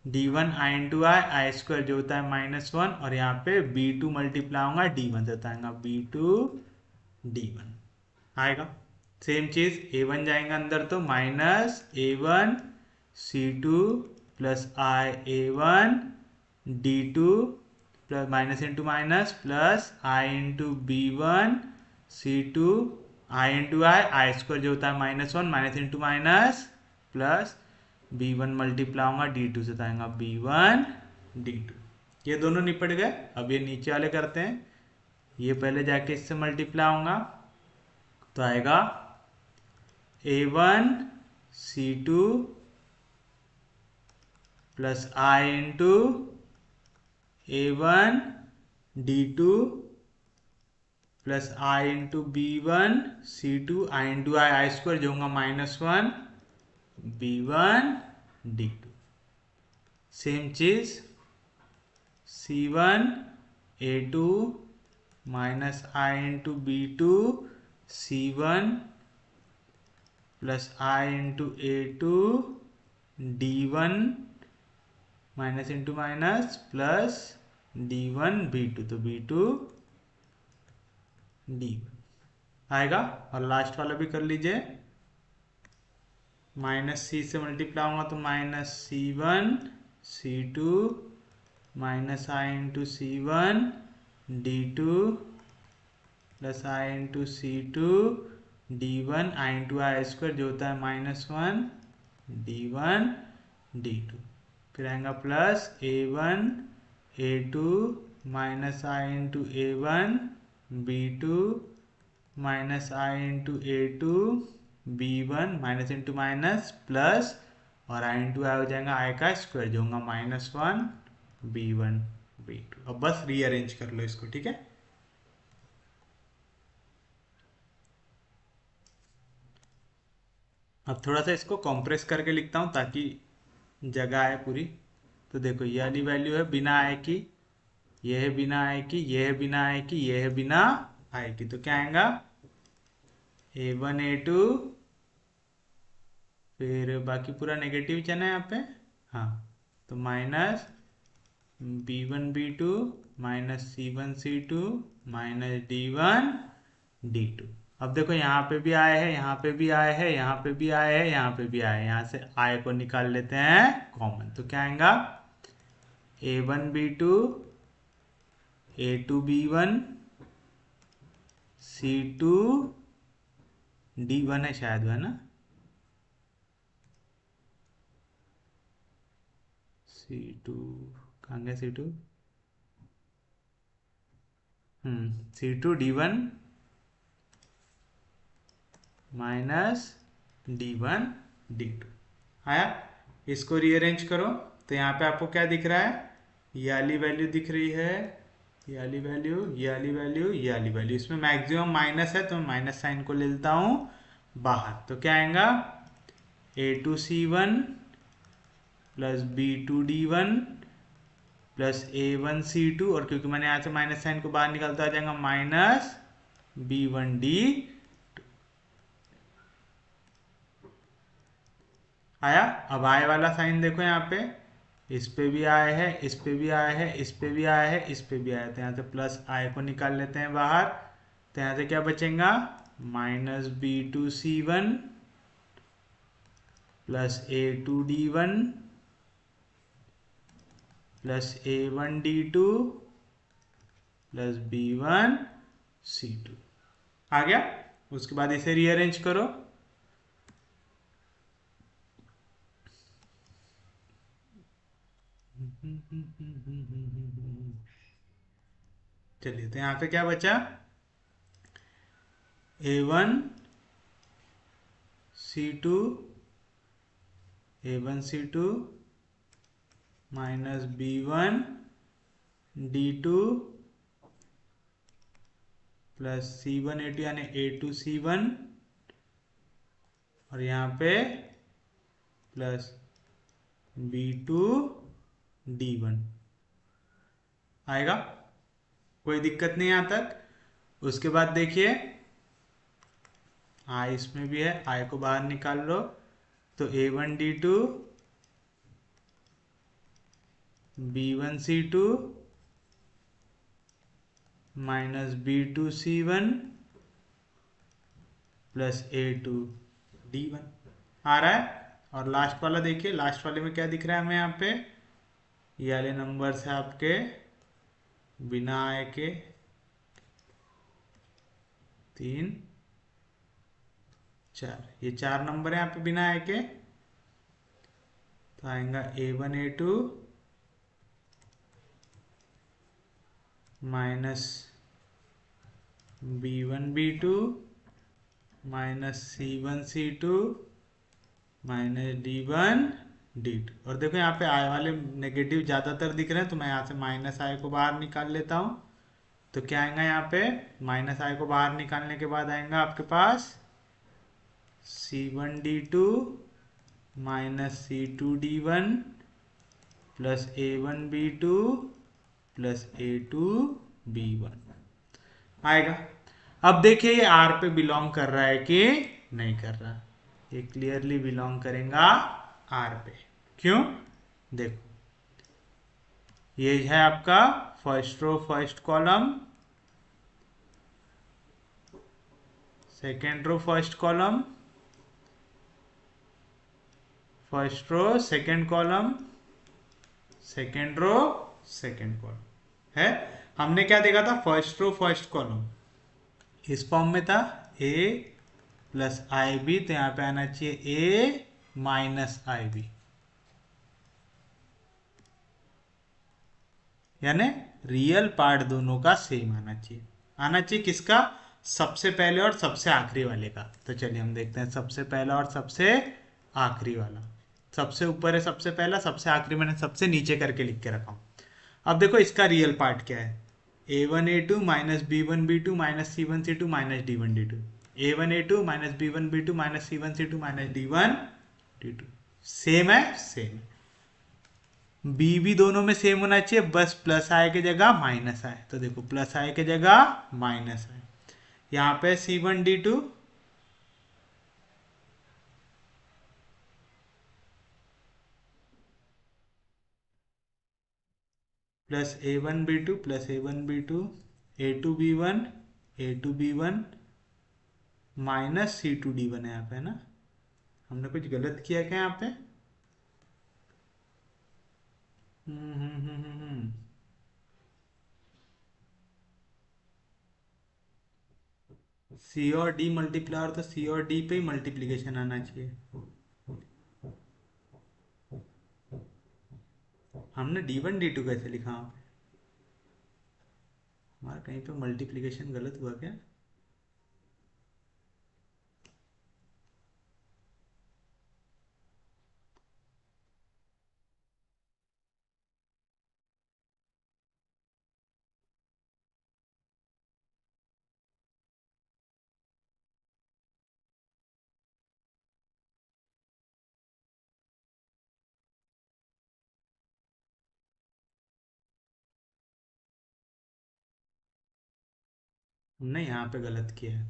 D1 i into i square जो होता है -1 और यहाँ पे B2 मल्टीप्लाई होगा D1 से, आएगा B2 D1 आएगा। सेम चीज A1 जाएगा अंदर तो minus A1 C2 plus i A1 D2 plus minus into minus plus i into B1 C2 i into i square जो होता है -1 minus into minus plus B1 multiply होगा D2 से, आएगा B1 D2। ये दोनों निपट गए। अब ये नीचे वाले करते हैं। ये पहले जाके इससे मल्टीप्लाई होगा तो आएगा A1 C2 plus i into A1 D2 plus i into B1 C2 i into i square जो होगा -1 B1 D2। सेम चीज C1 A2 minus i into B2 C1 plus i into A2 D1 minus into minus plus D1 B2, तो B2 D1 आएगा। और last वाला भी कर लीजिए। -C से मल्टीप्लाई होगा तो -C1 C2 minus i into C1 D2 plus i into C2 D1 i into i square जो होता है -1 D1 D2। फिर आएगा plus A1 A2 minus i into A1 B2 minus i into A2 B1 minus into minus plus और i into आई हो जाएगा आई का square जो होगा -1 B1 B2। अब बस रीअरेंज कर लो इसको, ठीक है। अब थोड़ा सा इसको कॉम्प्रेस करके लिखता हूँ ताकि जगह आए पूरी। तो देखो ये वाली वैल्यू है बिना आए की, ये है बिना आए की, ये है बिना आए की, ये है बिना आए की। तो क्या आएगा A1 A2 फिर बाकी पूरा नेगेटिव चना है यहाँ पे। हाँ तो minus B1 B2 minus C1 C2 minus D1 D2। अब देखो यहाँ पे भी आए हैं, यहाँ पे भी आए हैं, यहाँ पे भी आए हैं, यहाँ पे भी आए हैं। यहाँ से आए को निकाल लेते हैं कॉमन। तो क्या आएगा A1 B2 A2 B1 C2 D1 है शायद, है ना, C2 कहाँ गया C2, C2 D1 minus D1 D2 आया। इसको रीअरेंज करो तो यहाँ पे आपको क्या दिख रहा है, ये वाली वैल्यू दिख रही है, ये वाली वैल्यू, ये वाली वैल्यू, ये वाली वैल्यू। इसमें मैक्सिमम माइनस है तो मैं माइनस साइन को ले लेता हूँ बाहर। तो क्या आएगा A2 C1 plus B2 D1 plus A1 C2 और क्योंकि मैंने यहाँ से माइनस साइन को बाहर निकालता आ जाएगा माइनस B1 D आया। अब आय वाला साइन देखो यहाँ पे, इस पे भी आए है, इस पे भी आए है, इस पे भी आए है, इस पे भी आए। तो यहाँ से प्लस आय को निकाल लेते हैं बाहर। तो यहाँ से क्या बचेगा -B2C1 plus A2D1 plus A1D2 plus B1C2 आ गया। उसके बाद इसे रीअरेंज करो। चलिए तो यहाँ पे क्या बचा A1 C2 A1 C2 minus B1 D2 plus C1 A2 यानी A2 C1 और यहाँ पे प्लस B2 D1 आएगा, कोई दिक्कत नहीं यहाँ तक। उसके बाद देखिए आई इसमें भी है, आई को बाहर निकाल लो। तो A1 D2 B1 C2 minus B2 C1 plus A2 D1 आ रहा है। और लास्ट वाला देखिए, लास्ट वाले में क्या दिख रहा है हमें यहाँ पे, ये वाले नंबर्स है आपके बिना आए के 3 4, ये 4 नंबर है यहाँ पे बिना आए के। तो आएगा A1 A2 minus B1 B2 minus C1 C2 minus D1 D2। और देखो यहाँ पे आई वाले नेगेटिव ज़्यादातर दिख रहे हैं तो मैं यहाँ से माइनस आई को बाहर निकाल लेता हूँ। तो क्या आएगा यहाँ पे माइनस आई को बाहर निकालने के बाद आएगा आपके पास C1 D2 minus C2 D1 plus A1 B2 plus A2 B1 आएगा। अब देखिए ये R पे बिलोंग कर रहा है कि नहीं कर रहा, ये क्लियरली बिलोंग करेगा R पे। क्यों, देखो ये है आपका first row first column, second row first column, first row second column, second row second column है। हमने क्या देखा था, फर्स्ट रो फर्स्ट कॉलम इस फॉर्म में था A प्लस आई बी, तो यहाँ पे आना चाहिए A माइनस आई बी, यानी रियल पार्ट दोनों का सेम आना चाहिए। आना चाहिए किसका, सबसे पहले और सबसे आखिरी वाले का। तो चलिए हम देखते हैं सबसे पहला और सबसे आखिरी वाला। सबसे ऊपर है सबसे पहला, सबसे आखिरी मैंने सबसे नीचे करके लिख के रखा हूँ। अब देखो इसका रियल पार्ट क्या है, a1 a2 minus b1 b2 minus c1 c2 minus d1 d2। a1 a2 minus b1 b2 minus c1 c2 minus d1 d2। Same है, सेम। बी भी दोनों में सेम होना चाहिए, बस प्लस आए की जगह माइनस आए। तो देखो प्लस आए की जगह माइनस आए। यहाँ पे c1 d2 plus a1 b2 plus a1 b2 a2 b1 a2 b1 minus c2 d1 है यहाँ पे, है ना। हमने कुछ गलत किया क्या यहाँ पे? हम्म। सी और डी मल्टीप्लाई, तो सी और डी पे ही मल्टीप्लीकेशन आना चाहिए। हमने d1 d2 कैसे लिखा वहाँ पे? हमारा कहीं पे मल्टीप्लीकेशन गलत हुआ क्या? हमने यहाँ पे गलत किया है।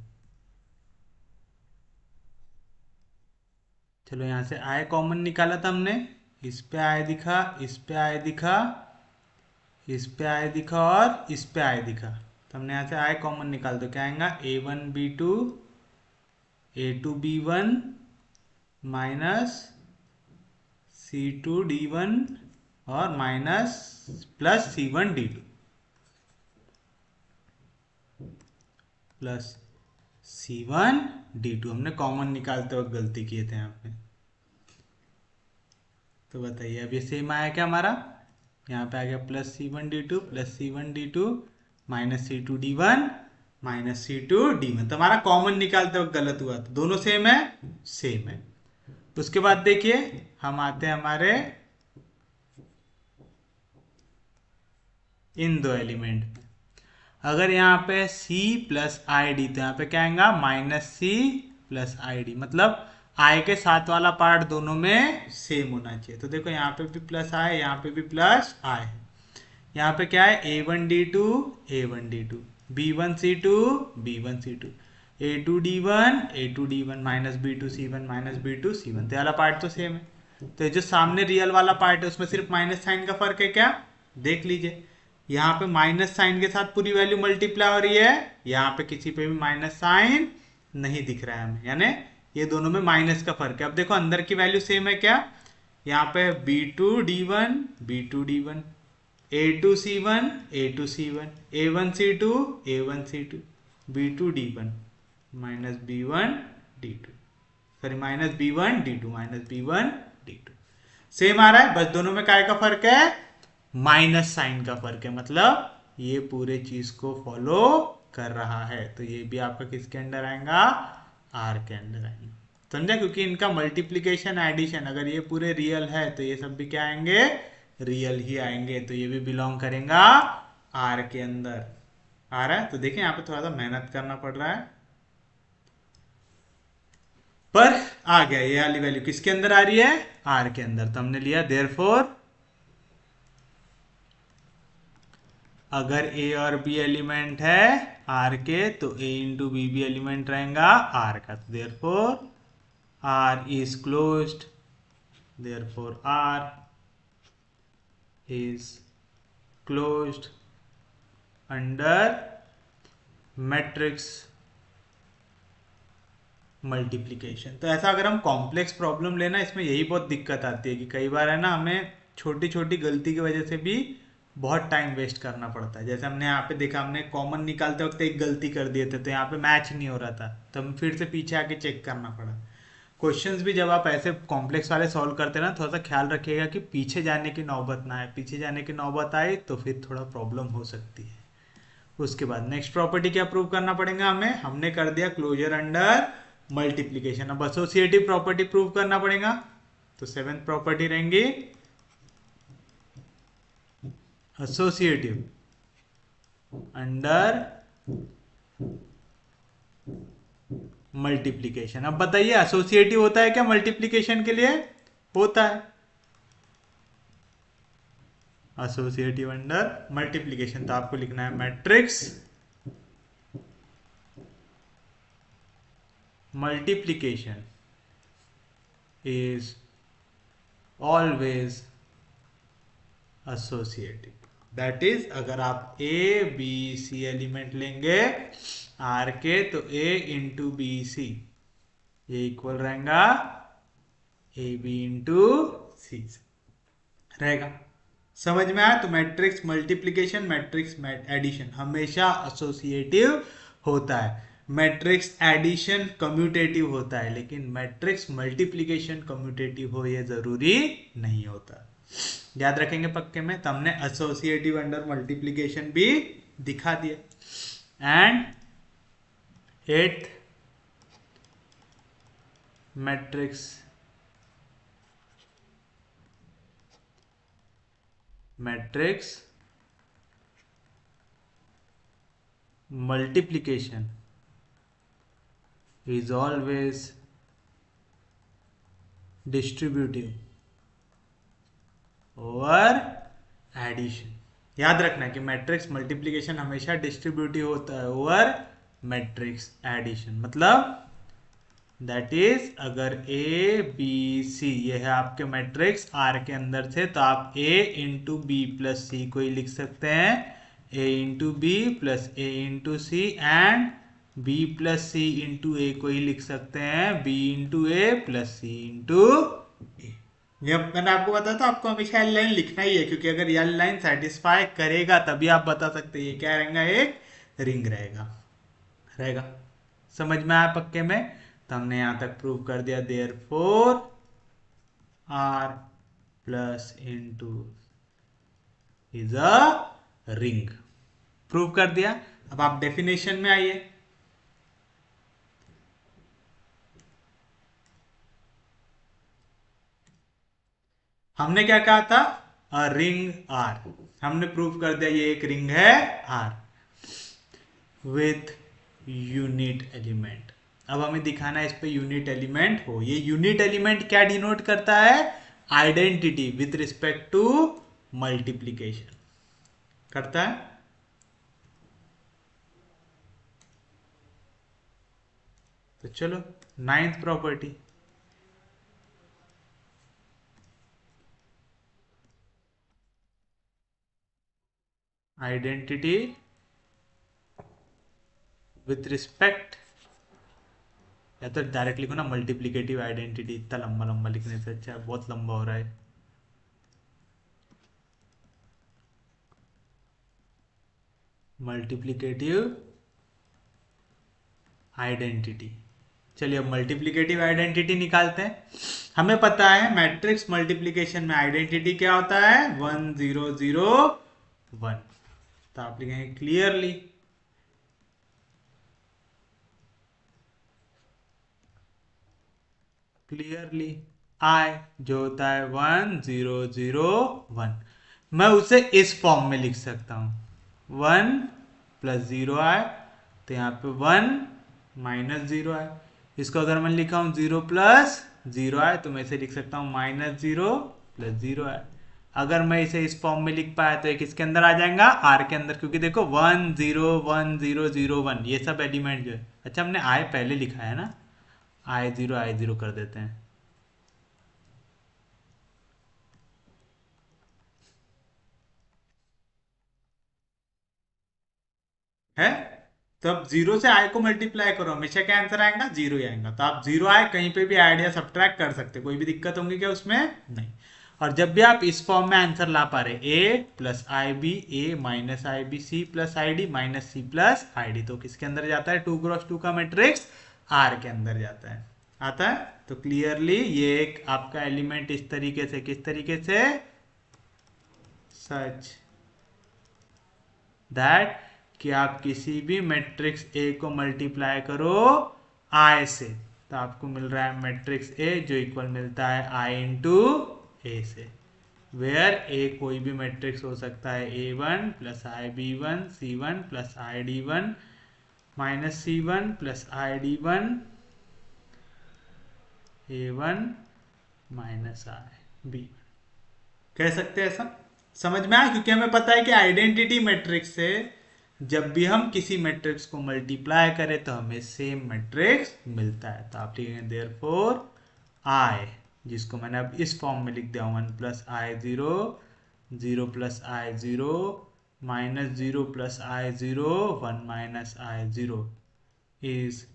चलो यहाँ से आय कॉमन निकाला था हमने, इस पे आय दिखा, इस पे आय दिखा, इस पे आय दिखा और इस पे आय दिखा। तो हमने यहाँ से आय कॉमन निकाल दो, क्या आएगा a1 b2 a2 b1 minus c2 d1 और minus plus c1 d2 plus c1 d2। हमने कॉमन निकालते वक्त गलती किए थे यहाँ पे। तो बताइए अब ये सेम आया क्या हमारा? यहाँ पे आ गया plus c1 d2 minus c2 d1 minus c2 d1। तो हमारा कॉमन निकालते वक्त गलत हुआ, तो दोनों सेम है, सेम है। उसके बाद देखिए हम आते हैं हमारे इन दो एलिमेंट में। अगर यहाँ पे c प्लस आई डी, तो यहाँ पे क्या आएगा minus C plus i d, मतलब आई के साथ वाला पार्ट दोनों में सेम होना चाहिए। तो देखो यहाँ पे भी प्लस आई, यहाँ पे भी प्लस आई है। यहाँ पे क्या है a1 d2 a1 d2 b1 c2 b1 c2 a2 d1 minus b2 c1 minus b2 c1। तो वाला पार्ट तो सेम है। तो जो सामने रियल वाला पार्ट है उसमें सिर्फ माइनस साइन का फर्क है क्या, देख लीजिए। यहाँ पे माइनस साइन के साथ पूरी वैल्यू मल्टीप्लाई हो रही है, यहाँ पे किसी पे भी माइनस साइन नहीं दिख रहा है हमें, यानी ये दोनों में माइनस का फर्क है। अब देखो अंदर की वैल्यू सेम है क्या, यहाँ पे b2 d1 b2 d1 a2 c1 a2 c1 a1 c2 a1 c2 b2 d1 minus b1 d2, sorry minus b1 d2 minus b1 d2। Same आ रहा है, बस दोनों में काय का फर्क है, माइनस साइन का फर्क है। मतलब ये पूरे चीज को फॉलो कर रहा है। तो ये भी आपका किसके अंडर आएगा, आर के अंडर आएंगे। समझा, क्योंकि इनका मल्टीप्लीकेशन एडिशन अगर ये पूरे रियल है तो ये सब भी क्या आएंगे, रियल ही आएंगे। तो ये भी बिलोंग करेगा आर के अंदर। आ रहा है, तो देखिए यहाँ पे थोड़ा सा मेहनत करना पड़ रहा है, पर आ गया। ये वाली वैल्यू किसके अंदर आ रही है, आर के अंदर। तो हमने लिया देयरफॉर अगर ए और बी एलिमेंट है आर के, तो ए इंटू बी भी एलिमेंट रहेगा आर का। तो therefore R is closed, therefore R is closed under matrix multiplication. तो ऐसा अगर हम कॉम्प्लेक्स प्रॉब्लम लेना, इसमें यही बहुत दिक्कत आती है कि कई बार है ना हमें छोटी छोटी गलती की वजह से भी बहुत टाइम वेस्ट करना पड़ता है। जैसे हमने यहाँ पे देखा, हमने कॉमन निकालते वक्त एक गलती कर दिए थे, तो यहाँ पे मैच नहीं हो रहा था, तो हम फिर से पीछे आके चेक करना पड़ा। क्वेश्चंस भी जब आप ऐसे कॉम्प्लेक्स वाले सॉल्व करते हैं ना, थोड़ा सा ख्याल रखिएगा कि पीछे जाने की नौबत ना आए। पीछे जाने की नौबत आए तो फिर थोड़ा प्रॉब्लम हो सकती है। उसके बाद नेक्स्ट प्रॉपर्टी क्या प्रूव करना पड़ेगा हमें, हमने कर दिया क्लोजर अंडर मल्टीप्लीकेशन, अब एसोसिएटिव प्रॉपर्टी प्रूव करना पड़ेगा। तो सेवेंथ प्रॉपर्टी रहेंगी एसोसिएटिव अंडर मल्टीप्लीकेशन। अब बताइए एसोसिएटिव होता है क्या मल्टीप्लीकेशन के लिए? होता है, एसोसिएटिव अंडर मल्टीप्लीकेशन। तो आपको लिखना है matrix multiplication is always associative. That is अगर आप ए बी सी एलिमेंट लेंगे आर के, तो ए इंटू बी सी ये इक्वल रहेगा ए बी इंटू सी रहेगा। समझ में आया? तो मैट्रिक्स मल्टीप्लीकेशन मैट्रिक्स एडिशन हमेशा एसोसिएटिव होता है, मैट्रिक्स एडिशन कम्यूटेटिव होता है, लेकिन मैट्रिक्स मल्टीप्लीकेशन कम्यूटेटिव हो ये जरूरी नहीं होता। याद रखेंगे पक्के में। तो हमने एसोसिएटिव अंडर मल्टीप्लीकेशन भी दिखा दिया। And at matrix multiplication is always distributive over addition। याद रखना है कि मैट्रिक्स मल्टीप्लीकेशन हमेशा डिस्ट्रीब्यूटिव होता है ओवर मैट्रिक्स एडिशन। मतलब दैट इज अगर ए बी सी ये है आपके मैट्रिक्स आर के अंदर से, तो आप A into B plus C को ही लिख सकते हैं, A into B plus A into C, and B plus C into A को ही लिख सकते हैं B into A plus C into A. जब मैंने आपको बताया था आपको हमेशा एल लाइन लिखना ही है, क्योंकि अगर एल लाइन सेटिस्फाई करेगा तभी आप बता सकते हैं ये क्या रहेगा, एक रिंग रहेगा। समझ में आया पक्के में? तो हमने यहां तक प्रूव कर दिया therefore R plus into is a ring, prove कर दिया। अब आप डेफिनेशन में आइए। हमने क्या कहा था, अ रिंग आर, हमने प्रूव कर दिया ये एक रिंग है आर विथ यूनिट एलिमेंट। अब हमें दिखाना है इस पे यूनिट एलिमेंट हो। ये यूनिट एलिमेंट क्या डिनोट करता है, identity with respect to multiplication करता है। तो चलो ninth property, identity with respect, या तो डायरेक्ट लिखो ना मल्टीप्लीकेटिव आइडेंटिटी, इतना लंबा लंबा लिखने से अच्छा, बहुत लंबा हो रहा है। Multiplicative identity. चलिए अब मल्टीप्लीकेटिव आइडेंटिटी निकालते हैं। हमें पता है मैट्रिक्स मल्टीप्लीकेशन में आइडेंटिटी क्या होता है, 1 0 0 1। तो आप लिखेंगे क्लियरली आई जो होता है 1 0 0 1, मैं उसे इस फॉर्म में लिख सकता हूं 1 प्लस 0 आए, तो यहाँ पे 1 माइनस 0 आए। इसको अगर मैं लिखा हूं 0 प्लस 0 आए, तो मैं इसे लिख सकता हूं माइनस 0 प्लस 0 आए। अगर मैं इसे इस फॉर्म में लिख पाया तो एक इसके अंदर आ जाएगा आर के अंदर, क्योंकि देखो 1 0 1 0 0 1 ये सब एलिमेंट जो है, अच्छा हमने आई पहले लिखा है ना, आई जीरो कर देते हैं। है तो अब जीरो से आई को मल्टीप्लाई करो, हमेशा क्या आंसर आएगा, जीरो ही आएगा। तो आप जीरो आए कहीं पे भी ऐड या सब्ट्रैक्ट कर सकते, कोई भी दिक्कत होंगी क्या उसमें, नहीं। और जब भी आप इस फॉर्म में आंसर ला पा रहे A plus i B, A minus i B, C plus i D minus C plus i D, तो किसके अंदर जाता है, 2x2 का मैट्रिक्स आर के अंदर जाता है, आता है। तो क्लियरली ये एक आपका एलिमेंट इस तरीके से, किस तरीके से, सच दैट कि आप किसी भी मैट्रिक्स ए को मल्टीप्लाई करो आई से, तो आपको मिल रहा है मैट्रिक्स ए जो इक्वल मिलता है आई इंटू ए से, वेयर ए कोई भी मैट्रिक्स हो सकता है A1 plus I B1 C1 plus I D1 minus C1 plus I D1 A1 minus i B1 कह सकते हैं ऐसा। समझ में आया? क्योंकि हमें पता है कि आइडेंटिटी मैट्रिक्स से जब भी हम किसी मैट्रिक्स को मल्टीप्लाई करें तो हमें सेम मैट्रिक्स मिलता है। तो आप लिखेंगे देयरफॉर आई, जिसको मैंने अब इस फॉर्म में लिख दिया 1 plus I 0 0 plus I 0 minus 0 plus I 0 1 minus I 0 is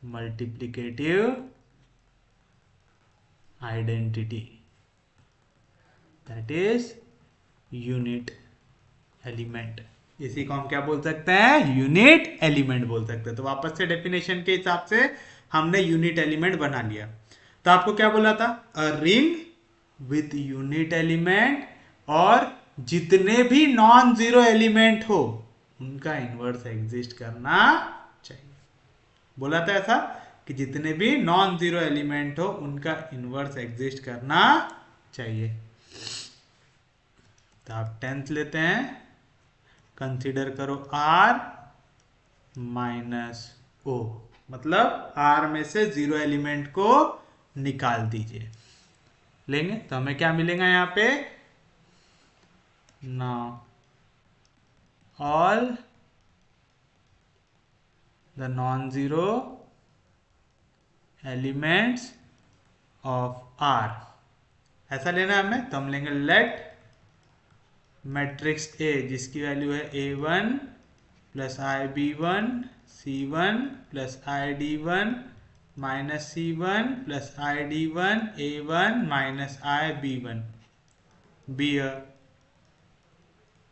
multiplicative identity, that is unit element. इसी को हम क्या बोल सकते हैं? यूनिट एलिमेंट बोल सकते हैं। तो वापस से डेफिनेशन के हिसाब से हमने यूनिट एलिमेंट बना लिया। तो आपको क्या बोला था? A ring with unit element और जितने भी नॉन जीरो एलिमेंट हो उनका इनवर्स एग्जिस्ट करना चाहिए। बोला था ऐसा कि जितने भी नॉन जीरो एलिमेंट हो उनका इनवर्स एग्जिस्ट करना चाहिए। तो आप 10th लेते हैं, कंसीडर करो R माइनस O, मतलब R में से जीरो एलिमेंट को निकाल दीजिए। लेंगे तो हमें क्या मिलेगा यहाँ पे? Now all the non zero elements of R, ऐसा लेना है हमें। तो हम लेंगे लेट मैट्रिक्स ए जिसकी वैल्यू है A1 plus I B1 C1 plus I D1 minus C1 plus I D1 A1 minus i B1 be a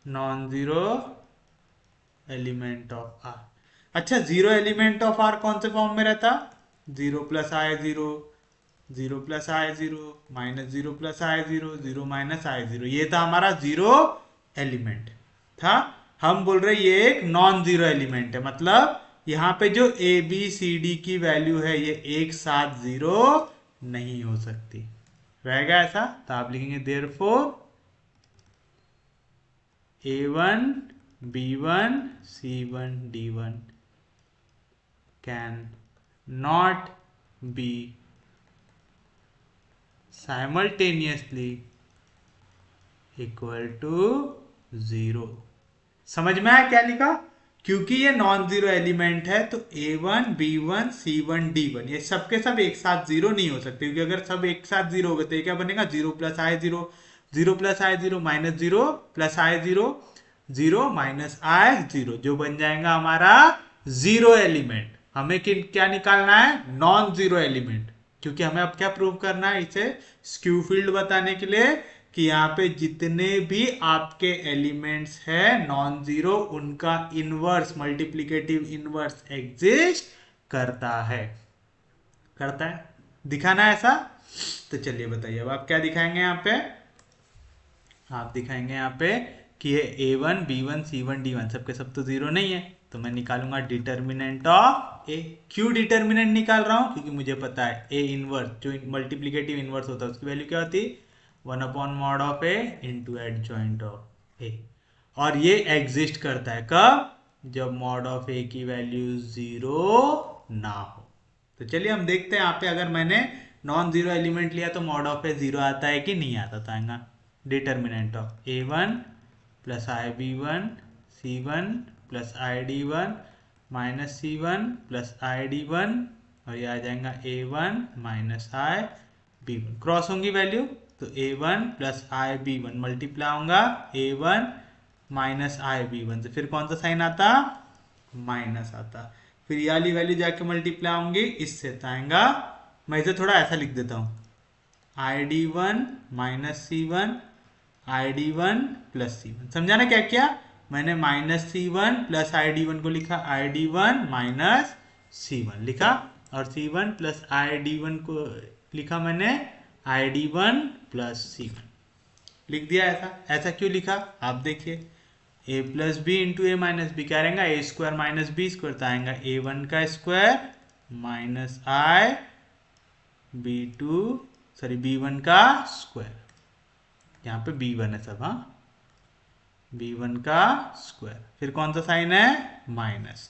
non zero element of R। अच्छा, जीरो एलिमेंट ऑफ R कौन से form में रहता? 0 plus आई 0 0 plus आई 0 minus 0 plus आई 0 0 minus आई 0, ये था हमारा zero element था। हम बोल रहे ये एक नॉन जीरो एलिमेंट है, मतलब यहाँ पे जो ए बी सी डी की वैल्यू है ये एक साथ जीरो नहीं हो सकती, रहेगा ऐसा। तो आप लिखेंगे therefore A1 B1 C1 D1 can not be simultaneously equal to 0। समझ में आया क्या लिखा? क्योंकि ये नॉन जीरो एलिमेंट है तो A1 B1 C1 D1 ये सब के सब एक साथ जीरो नहीं हो सकते, क्योंकि अगर सब एक साथ जीरो हो गए तो ये क्या बनेगा? 0 प्लस आई 0 0 प्लस आई 0 माइनस 0 प्लस आई 0 0 माइनस आई 0, जो बन जाएगा हमारा जीरो एलिमेंट। हमें क्या निकालना है? नॉन जीरो एलिमेंट, क्योंकि हमें अब क्या प्रूव करना है? इसे स्क्यू फील्ड बताने के लिए कि यहाँ पे जितने भी आपके एलिमेंट्स है नॉन जीरो उनका इनवर्स मल्टीप्लिकेटिव इनवर्स एग्जिस्ट करता है। दिखाना है ऐसा। तो चलिए बताइए अब आप क्या दिखाएंगे यहाँ पे? आप दिखाएंगे यहाँ पे कि ये A1 B1 C1 D1 सबके सब तो जीरो नहीं है, तो मैं निकालूंगा डिटर्मिनेंट ऑफ ए। क्यों डिटर्मिनेंट निकाल रहा हूं? क्योंकि मुझे पता है ए इनवर्स जो मल्टीप्लिकेटिव इनवर्स होता है उसकी वैल्यू क्या होती? 1/mod of A into adjoint of A, और ये एग्जिस्ट करता है कब? जब मॉड ऑफ ए की वैल्यू जीरो ना हो। तो चलिए हम देखते हैं यहाँ पे अगर मैंने नॉन जीरो एलिमेंट लिया तो मॉड ऑफ ए जीरो आता है कि नहीं आता। तो आएगा determinant of A1 plus I B1 C1 plus I D1 minus C1 plus I D1, और ये आ जाएगा A1 minus i B1, cross होंगी वैल्यू तो A1 प्लस आई B1 मल्टीप्लाई होगा A1 माइनस आई B1 से, फिर कौन सा साइन आता? माइनस आता। फिर ये वाली वैल्यू जाके मल्टीप्लाई होंगी इससे, तो आएगा, मैं इसे थोड़ा ऐसा लिख देता हूँ, आई D1 minus C1 i D1 plus C1। समझा ना क्या किया? मैंने माइनस C1 प्लस आई D1 को लिखा आई D1 माइनस C1 लिखा, और C1 प्लस आई D1 को लिखा मैंने आई D1 प्लस C1 लिख दिया। ऐसा क्यों लिखा आप देखिए, a plus b into a minus b क्या रहेगा, a square minus b square, तो आएगा ए वन का square minus i B two sorry b one का स्क्वायर, यहाँ पे बी वन है सब, हाँ बी वन का स्क्वायर, फिर कौन सा साइन है माइनस,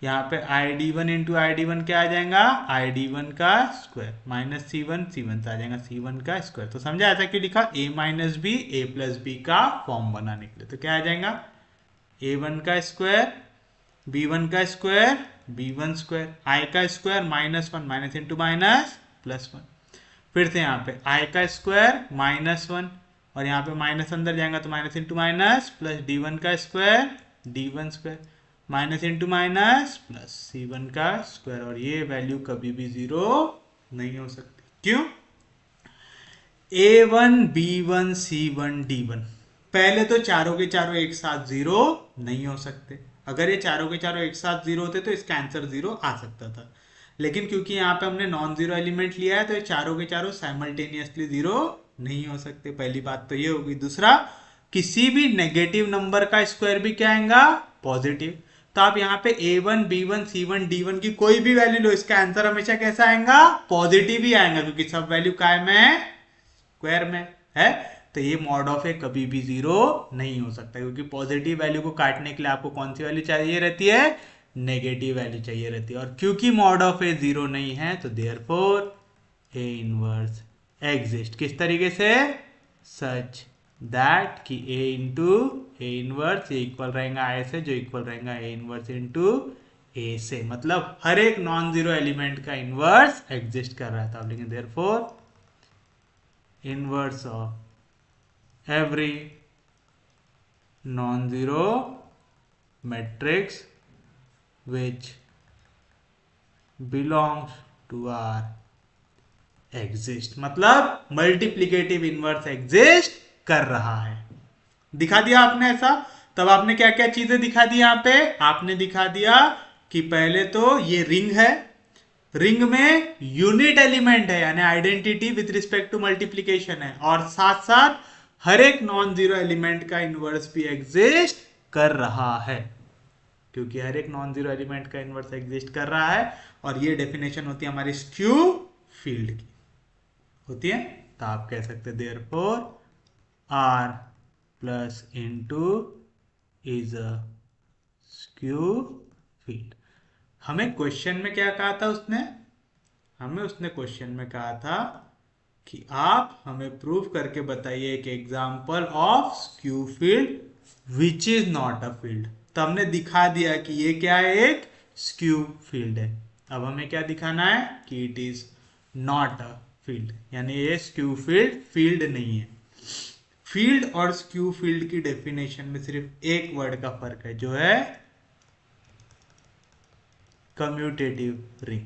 यहाँ पे I D one into I D one क्या आ जाएगा, आई डी वन का स्क्वायर माइनस सी वन से आ जाएगा सी वन का स्क्वायर। तो समझा ऐसा क्यों लिखा, ए माइनस बी ए प्लस बी का फॉर्म बनाने के लिए। तो क्या आ जाएगा ए वन का स्क्वायर बी वन का स्क्वायर बी वन स्क्वायर, आई का square minus one minus into minus plus one, फिर से यहाँ पे आई का स्क्वायर माइनस वन और यहाँ पे माइनस अंदर जाएगा तो minus into minus plus D one का square D one square minus into minus plus C one का स्क्वायर, और ये वैल्यू कभी भी जीरो नहीं हो सकती। क्यों, ए one B one C one D one पहले तो चारों के चारों एक साथ जीरो नहीं हो सकते, अगर ये चारों के चारों एक साथ जीरो होते तो इसका आंसर जीरो आ सकता था, लेकिन क्योंकि यहाँ पे हमने नॉन जीरो एलिमेंट लिया है तो ये चारों के चारों साइमल्टेनियसली जीरो नहीं हो सकते। पहली बात तो ये होगी। दूसरा, किसी भी नेगेटिव नंबर का स्क्वायर भी क्या आएगा पॉजिटिव, तो आप यहाँ पे ए one B one C one D one की कोई भी वैल्यू लो, इसका आंसर हमेशा कैसा आएगा पॉजिटिव ही आएगा, क्योंकि सब वैल्यू काय में है स्क्वायर में है। तो ये मॉड ऑफ ए कभी भी जीरो नहीं हो सकता, क्योंकि पॉजिटिव वैल्यू को काटने के लिए आपको कौन सी वैल्यू चाहिए रहती है, नेगेटिव वैल्यू चाहिए रहती है। और क्योंकि मॉड ऑफ ए जीरो नहीं है तो देयरफॉर ए इनवर्स एग्जिस्ट, किस तरीके से, सच दैट कि ए इंटू ए इनवर्स ये इक्वल रहेगा आई से, जो इक्वल रहेगा ए इनवर्स इंटू ए से, मतलब हर एक नॉन जीरो एलिमेंट का इनवर्स एग्जिस्ट कर रहा था। लेकिन therefore inverse of every non zero matrix which belongs to R exist, मतलब मल्टीप्लीकेटिव इनवर्स एग्जिस्ट कर रहा है। दिखा दिया आपने ऐसा। तब आपने क्या क्या चीजें दिखा दी, यहाँ पे आपने दिखा दिया कि पहले तो ये रिंग है, रिंग में यूनिट एलिमेंट है यानी identity with respect to multiplication है, और साथ साथ हर एक नॉन जीरो एलिमेंट का इनवर्स भी एग्जिस्ट कर रहा है, क्योंकि हर एक नॉन जीरो एलिमेंट का इनवर्स एग्जिस्ट कर रहा है। और ये डेफिनेशन होती है हमारी स्क्यू फील्ड की होती है। तो आप कह सकते therefore R plus into is a skew field. हमें क्वेश्चन में क्या कहा था उसने क्वेश्चन में कहा था कि आप हमें प्रूव करके बताइए एक example of skew field which is not a field. तो हमने दिखा दिया कि ये क्या है, एक स्क्यू फील्ड है। अब हमें क्या दिखाना है कि it is not a field, यानी ये स्क्यू फील्ड नहीं है। फील्ड और स्क्यू फील्ड की डेफिनेशन में सिर्फ एक वर्ड का फर्क है, जो है कम्यूटेटिव रिंग।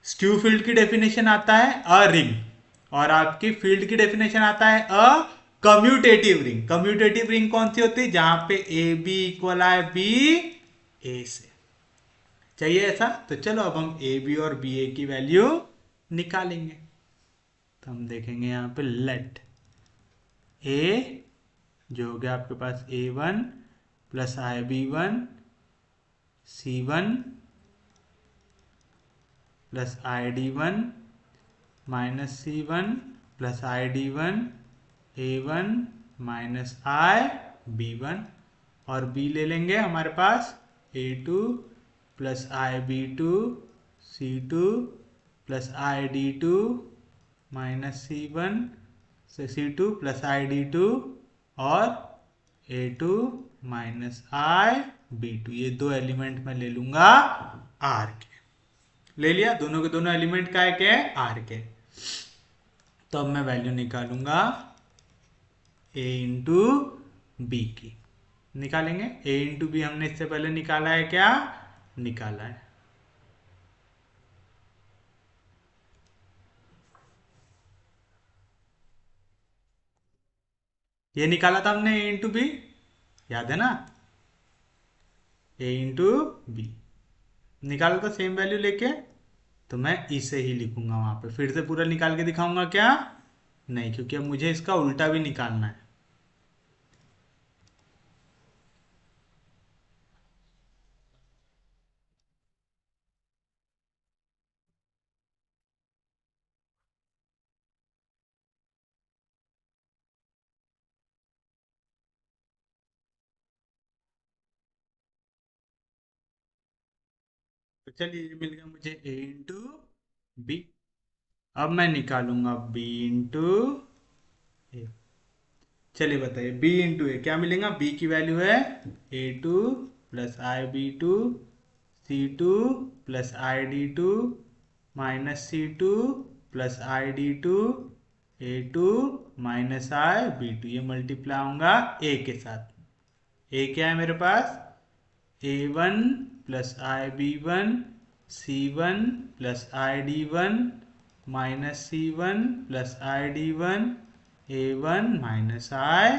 स्क्यू फील्ड की डेफिनेशन आता है अ रिंग, और आपकी फील्ड की डेफिनेशन आता है अ कम्यूटेटिव रिंग। कम्यूटेटिव रिंग कौन सी होती है, जहां पे ए बी इक्वल है बी ए से। चाहिए ऐसा, तो चलो अब हम ए बी और बी ए की वैल्यू निकालेंगे। तो हम देखेंगे यहां पे लेट ए जो हो गया आपके पास A one plus i B one C one plus i D one minus C one plus i D one A one minus i B one, और बी ले लेंगे हमारे पास A two plus i B two C two plus i D two minus C one से C two plus i D two और A two minus i B two. ये दो element मैं ले लूंगा आर के। ले लिया, दोनों के दोनों एलिमेंट का है क्या, आर के। तो अब मैं वैल्यू निकालूंगा ए इंटू बी की। निकालेंगे ए इंटू बी, हमने इससे पहले निकाला है क्या, निकाला है। ये निकाला था हमने ए इंटू बी, याद है ना, ए इंटू बी निकाला था सेम वैल्यू लेके। तो मैं इसे ही लिखूंगा वहां पे, फिर से पूरा निकाल के दिखाऊंगा क्या, नहीं, क्योंकि अब मुझे इसका उल्टा भी निकालना है। तो चलिए ये मिल गया मुझे a इंटू बी। अब मैं निकालूंगा b इंटू ए। चलिए बताइए b इंटू ए क्या मिलेगा। b की वैल्यू है a2 plus i B two C2 plus i D two minus C2 plus i D two A2 minus i B two. ये मल्टीप्लाई होगा a के साथ। a क्या है मेरे पास A1 plus i B one C1 plus i D one minus C1 plus i D one A1 minus i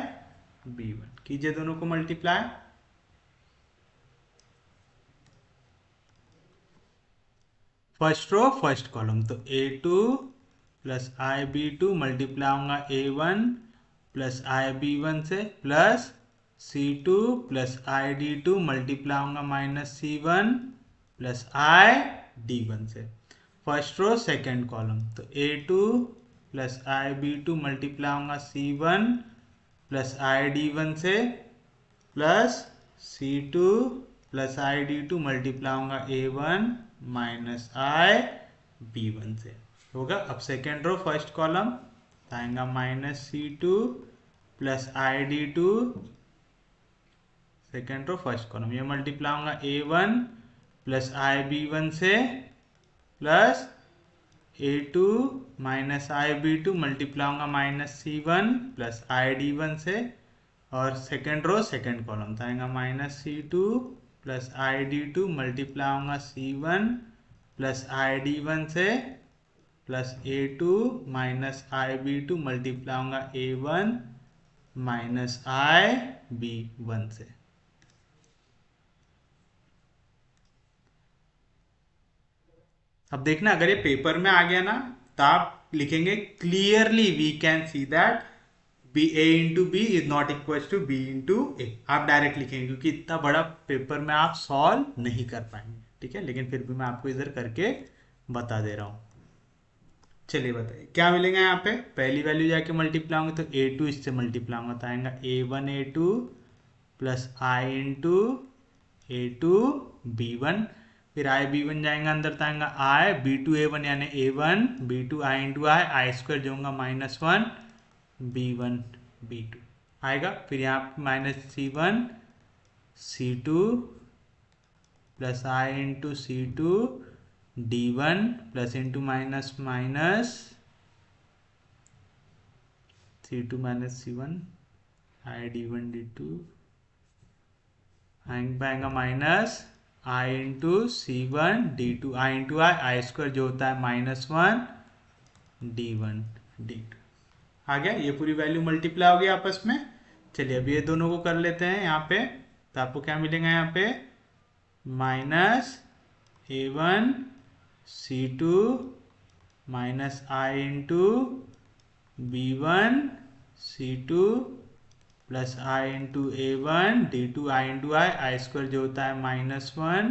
B one. कीजिए दोनों को multiply. First row first column तो A2 plus i B two multiply होगा A1 plus i B one से plus C2 plus i D two multiply होगा minus C1 plus i D one से। First row second column तो A2 plus i B two multiply होगा C1 plus i D one से plus C2 plus i D two multiply होगा A1 minus i B one से होगा। अब second row first column आएगा minus C2 plus i D two second row first column ये multiply होगा A1 plus i B one से plus A2 minus i B two multiply होगा minus C1 plus i D one से। और second row second column तो आएगा minus C2 plus i D two multiply होगा C1 plus i D one से plus A2 minus i B two multiply होगा A1 minus i B one से। अब देखना अगर ये पेपर में आ गया ना तो आप लिखेंगे clearly we can see that B A into B is not equal to B into A. आप डायरेक्ट लिखेंगे क्योंकि इतना बड़ा पेपर में आप सॉल्व नहीं कर पाएंगे, ठीक है। लेकिन फिर भी मैं आपको इधर करके बता दे रहा हूँ। चलिए बताइए क्या मिलेगा यहाँ पे। पहली वैल्यू जाके मल्टीप्लाई होंगे तो A2 इससे मल्टीप्लाई होगा तो आएगा A1 A2 plus i into A2 B1। फिर आई B1 जाएगा अंदर तो आएगा आई B2 A1 यानी A1 B2 i into i square जो होगा -1 B1 B2 आएगा। फिर यहाँ minus C1 C2 plus i into C2 D1 plus into minus minus C2 minus C1 i D1 D2 आएगा minus i into C1 D2 i into i square जो होता है -1 D1 D2 आ गया। ये पूरी वैल्यू मल्टीप्लाई हो गई आपस में। चलिए अब ये दोनों को कर लेते हैं यहाँ पे तो आपको क्या मिलेगा यहाँ पे minus A1 C2 minus i into B1 C2 plus i into A1 D2 i into i square जो होता है -1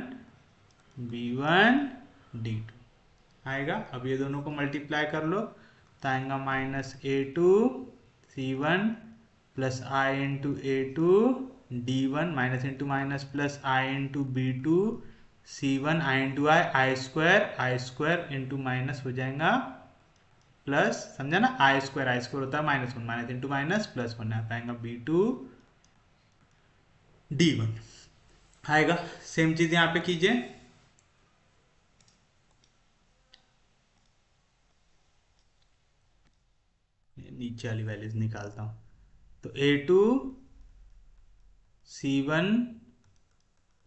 B1 D2 आएगा। अब ये दोनों को मल्टीप्लाई कर लो तो आएगा minus A2 C1 plus i into A2 D1 minus into minus plus i into B2 C1 i into i square into minus हो जाएगा प्लस, समझा ना। आई स्क्वायर होता है -1 माइनस इंटू माइनस +1 यहाँ पे आएगा B2 D1 आएगा। सेम चीज यहाँ पे कीजिए। नीचे वाली वैल्यूज निकालता हूँ तो A2 C1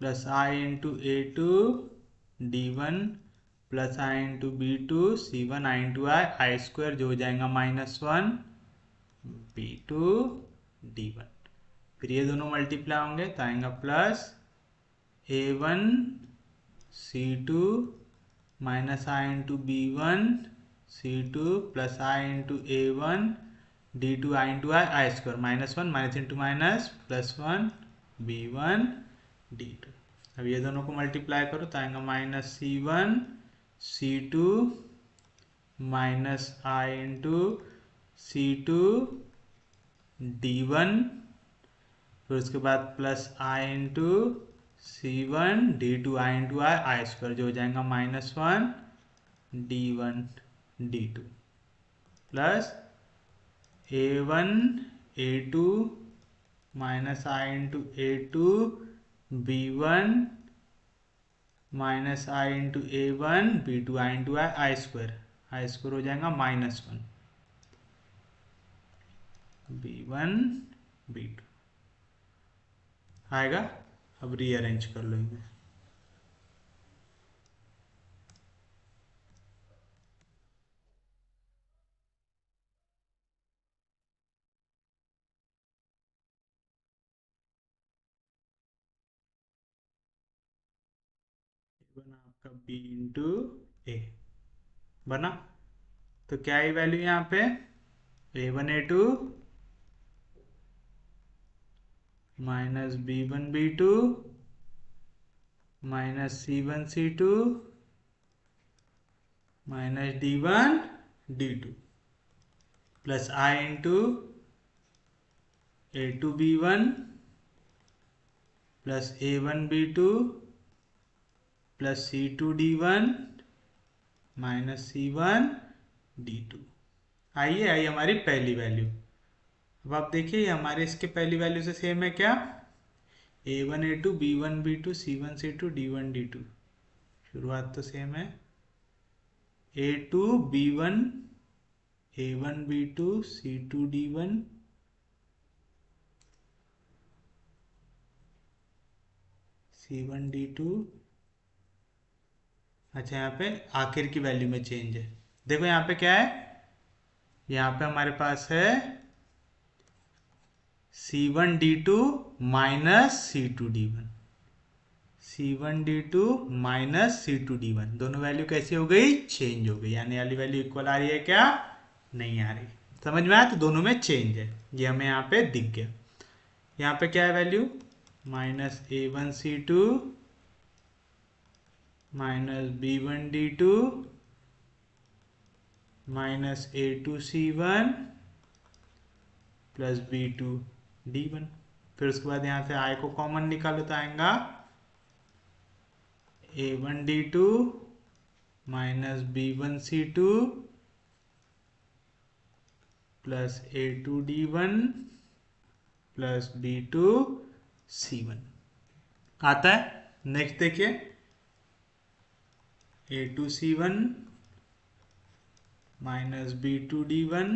plus i into A2 D1 plus i into B2 C1 i into i square जो हो जाएगा -1 B2 D1। फिर ये दोनों मल्टीप्लाई होंगे तो आएगा plus A1 C2 minus i into B1 C2 plus i into A1 D2 i into i square -1 minus into minus +1 B1 D2। अब ये दोनों को मल्टीप्लाई करो तो आएगा minus C1 C2 minus i into C2 D1 फिर उसके बाद plus i into C1 D2 I into i square जो हो जाएगा -1 D1 D2 plus A1 A2 minus i into A2 B1 minus i into A1 B2 i into i square हो जाएगा -1 B1 B2 आएगा। अब रीअरेंज कर लो इन्हें। बना आपका B इंटू ए बना। तो क्या है वैल्यू यहाँ पे A1 A2 minus B1 B2 minus C1 C2 minus D1 D2 plus i into A2 B1 plus A1 B2 plus C2 D1 minus C1 D2। आइए आई हमारी पहली वैल्यू। अब आप देखिए ये हमारे इसके पहली वैल्यू से सेम है क्या, A1 A2 B1 B2 C1 C2 D1 D2। शुरुआत तो सेम है, A2 B1 A1 B2 C2 D1 C1 D2। अच्छा यहाँ पे आखिर की वैल्यू में चेंज है। देखो यहाँ पे क्या है, यहाँ पे हमारे पास है C1 D2 minus C2 D1 C1 D2 minus C2 D1 दोनों वैल्यू कैसी हो गई, चेंज हो गई। यानी वाली वैल्यू इक्वल आ रही है क्या, नहीं आ रही। समझ में आया, तो दोनों में चेंज है, ये हमें यहाँ पे दिख गया। यहाँ पे क्या है value, minus A1 C2 minus B1 D2 minus A2 C1 plus B2 D1। फिर उसके बाद यहाँ से आई को कॉमन निकालो तो आएगा A1 D2 minus B1 C2 plus A2 D1 plus B2 C1 आता है। नेक्स्ट देखिए A2 C1 minus B2 D1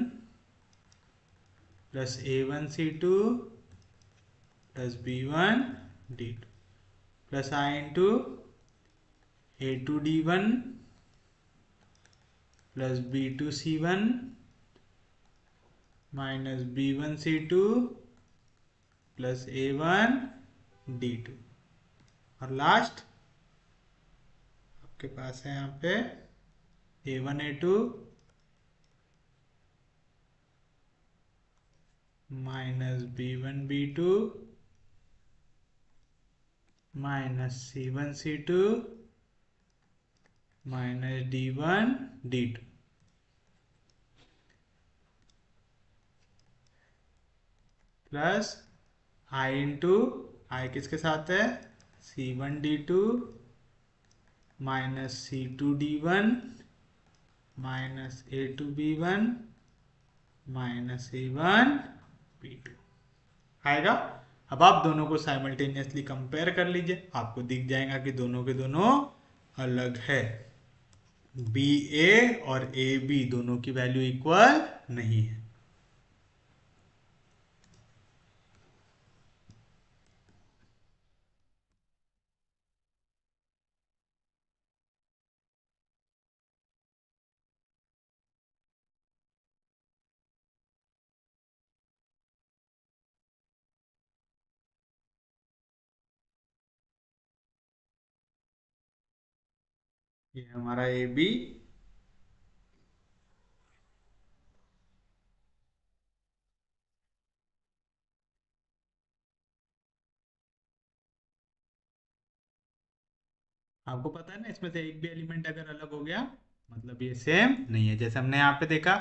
plus A1 C2 plus B1 D2 plus i into A2 D1 plus B2 C1 minus B1 C2 plus A1 D2। और last आपके पास है यहाँ पे A1 A2 minus B1 B2 minus C1 C2 minus D1 D2 plus i into i किसके साथ है C1 D2 minus C2 D1 minus A2 B1 minus A1 B2 आएगा। अब आप दोनों को साइमल्टेनियसली कंपेयर कर लीजिए, आपको दिख जाएगा कि दोनों के दोनों अलग है। BA और AB दोनों की वैल्यू इक्वल नहीं है। ये हमारा AB आपको पता है ना, इसमें से एक भी एलिमेंट अगर अलग हो गया मतलब ये सेम नहीं है। जैसे हमने यहाँ पे देखा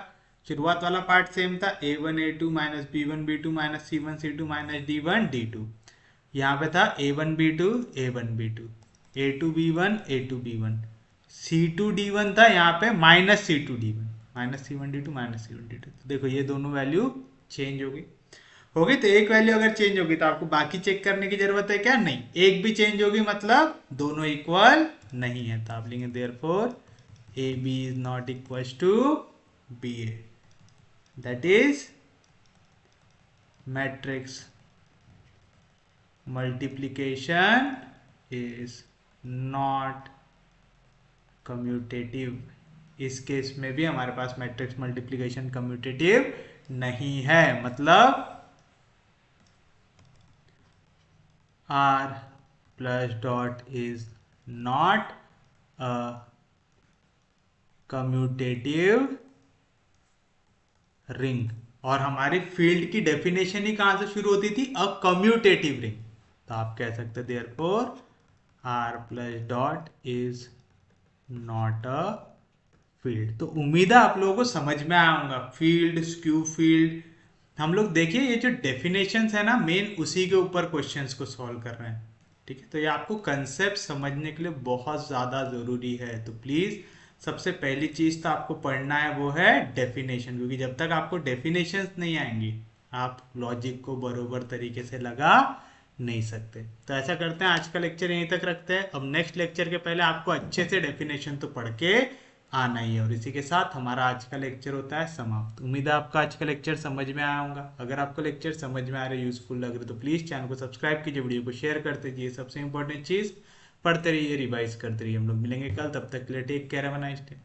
शुरुआत वाला पार्ट सेम था A1 A2 minus B1 B2 minus C1 C2 minus D1 D2। यहाँ पे था A1B2 A1B2 A2B1 A2B1 C2D1 था, यहाँ पे -C2D1 -C1D2 -C1D2। तो देखो ये दोनों वैल्यू चेंज हो गई। तो एक वैल्यू अगर चेंज होगी तो आपको बाकी चेक करने की जरूरत है क्या? नहीं। एक भी चेंज होगी मतलब दोनों इक्वल नहीं है, तो आप लिखेंगे therefore A B is not equal to B A, that is matrix multiplication is not commutative. इस केस में भी हमारे पास मैट्रिक्स मल्टीप्लीकेशन कम्यूटेटिव नहीं है, मतलब R plus dot is not a commutative ring. और हमारी फील्ड की डेफिनेशन ही कहां से शुरू होती थी? अ कम्यूटेटिव रिंग। तो आप कह सकते therefore R plus dot is not a field. तो उम्मीद है आप लोगों को समझ में आया होगा फील्ड, स्क्यू फील्ड। हम लोग देखिए ये जो डेफिनेशंस है ना, मेन उसी के ऊपर क्वेश्चंस को सॉल्व कर रहे हैं। ठीक है, तो ये आपको कंसेप्ट समझने के लिए बहुत ज़्यादा ज़रूरी है। तो प्लीज़ सबसे पहली चीज़ तो आपको पढ़ना है वो है डेफिनेशन, क्योंकि जब तक आपको डेफिनेशंस नहीं आएंगी आप लॉजिक को बरोबर तरीके से लगा नहीं सकते। तो ऐसा करते हैं, आज का लेक्चर यहीं तक रखते हैं। अब नेक्स्ट लेक्चर के पहले आपको अच्छे से डेफिनेशन तो पढ़ के आना ही है। और इसी के साथ हमारा आज का लेक्चर होता है समाप्त। उम्मीद है आपका आज का लेक्चर समझ में आया होगा। अगर आपको लेक्चर समझ में आ रहे, यूजफुल लग रहे, तो प्लीज़ चैनल को सब्सक्राइब कीजिए, वीडियो को शेयर करते रहिए। सबसे इंपॉर्टेंट चीज़, पढ़ते रहिए, रिवाइज करते रहिए। हम लोग मिलेंगे कल, तब तक के लिए take care, have a nice day.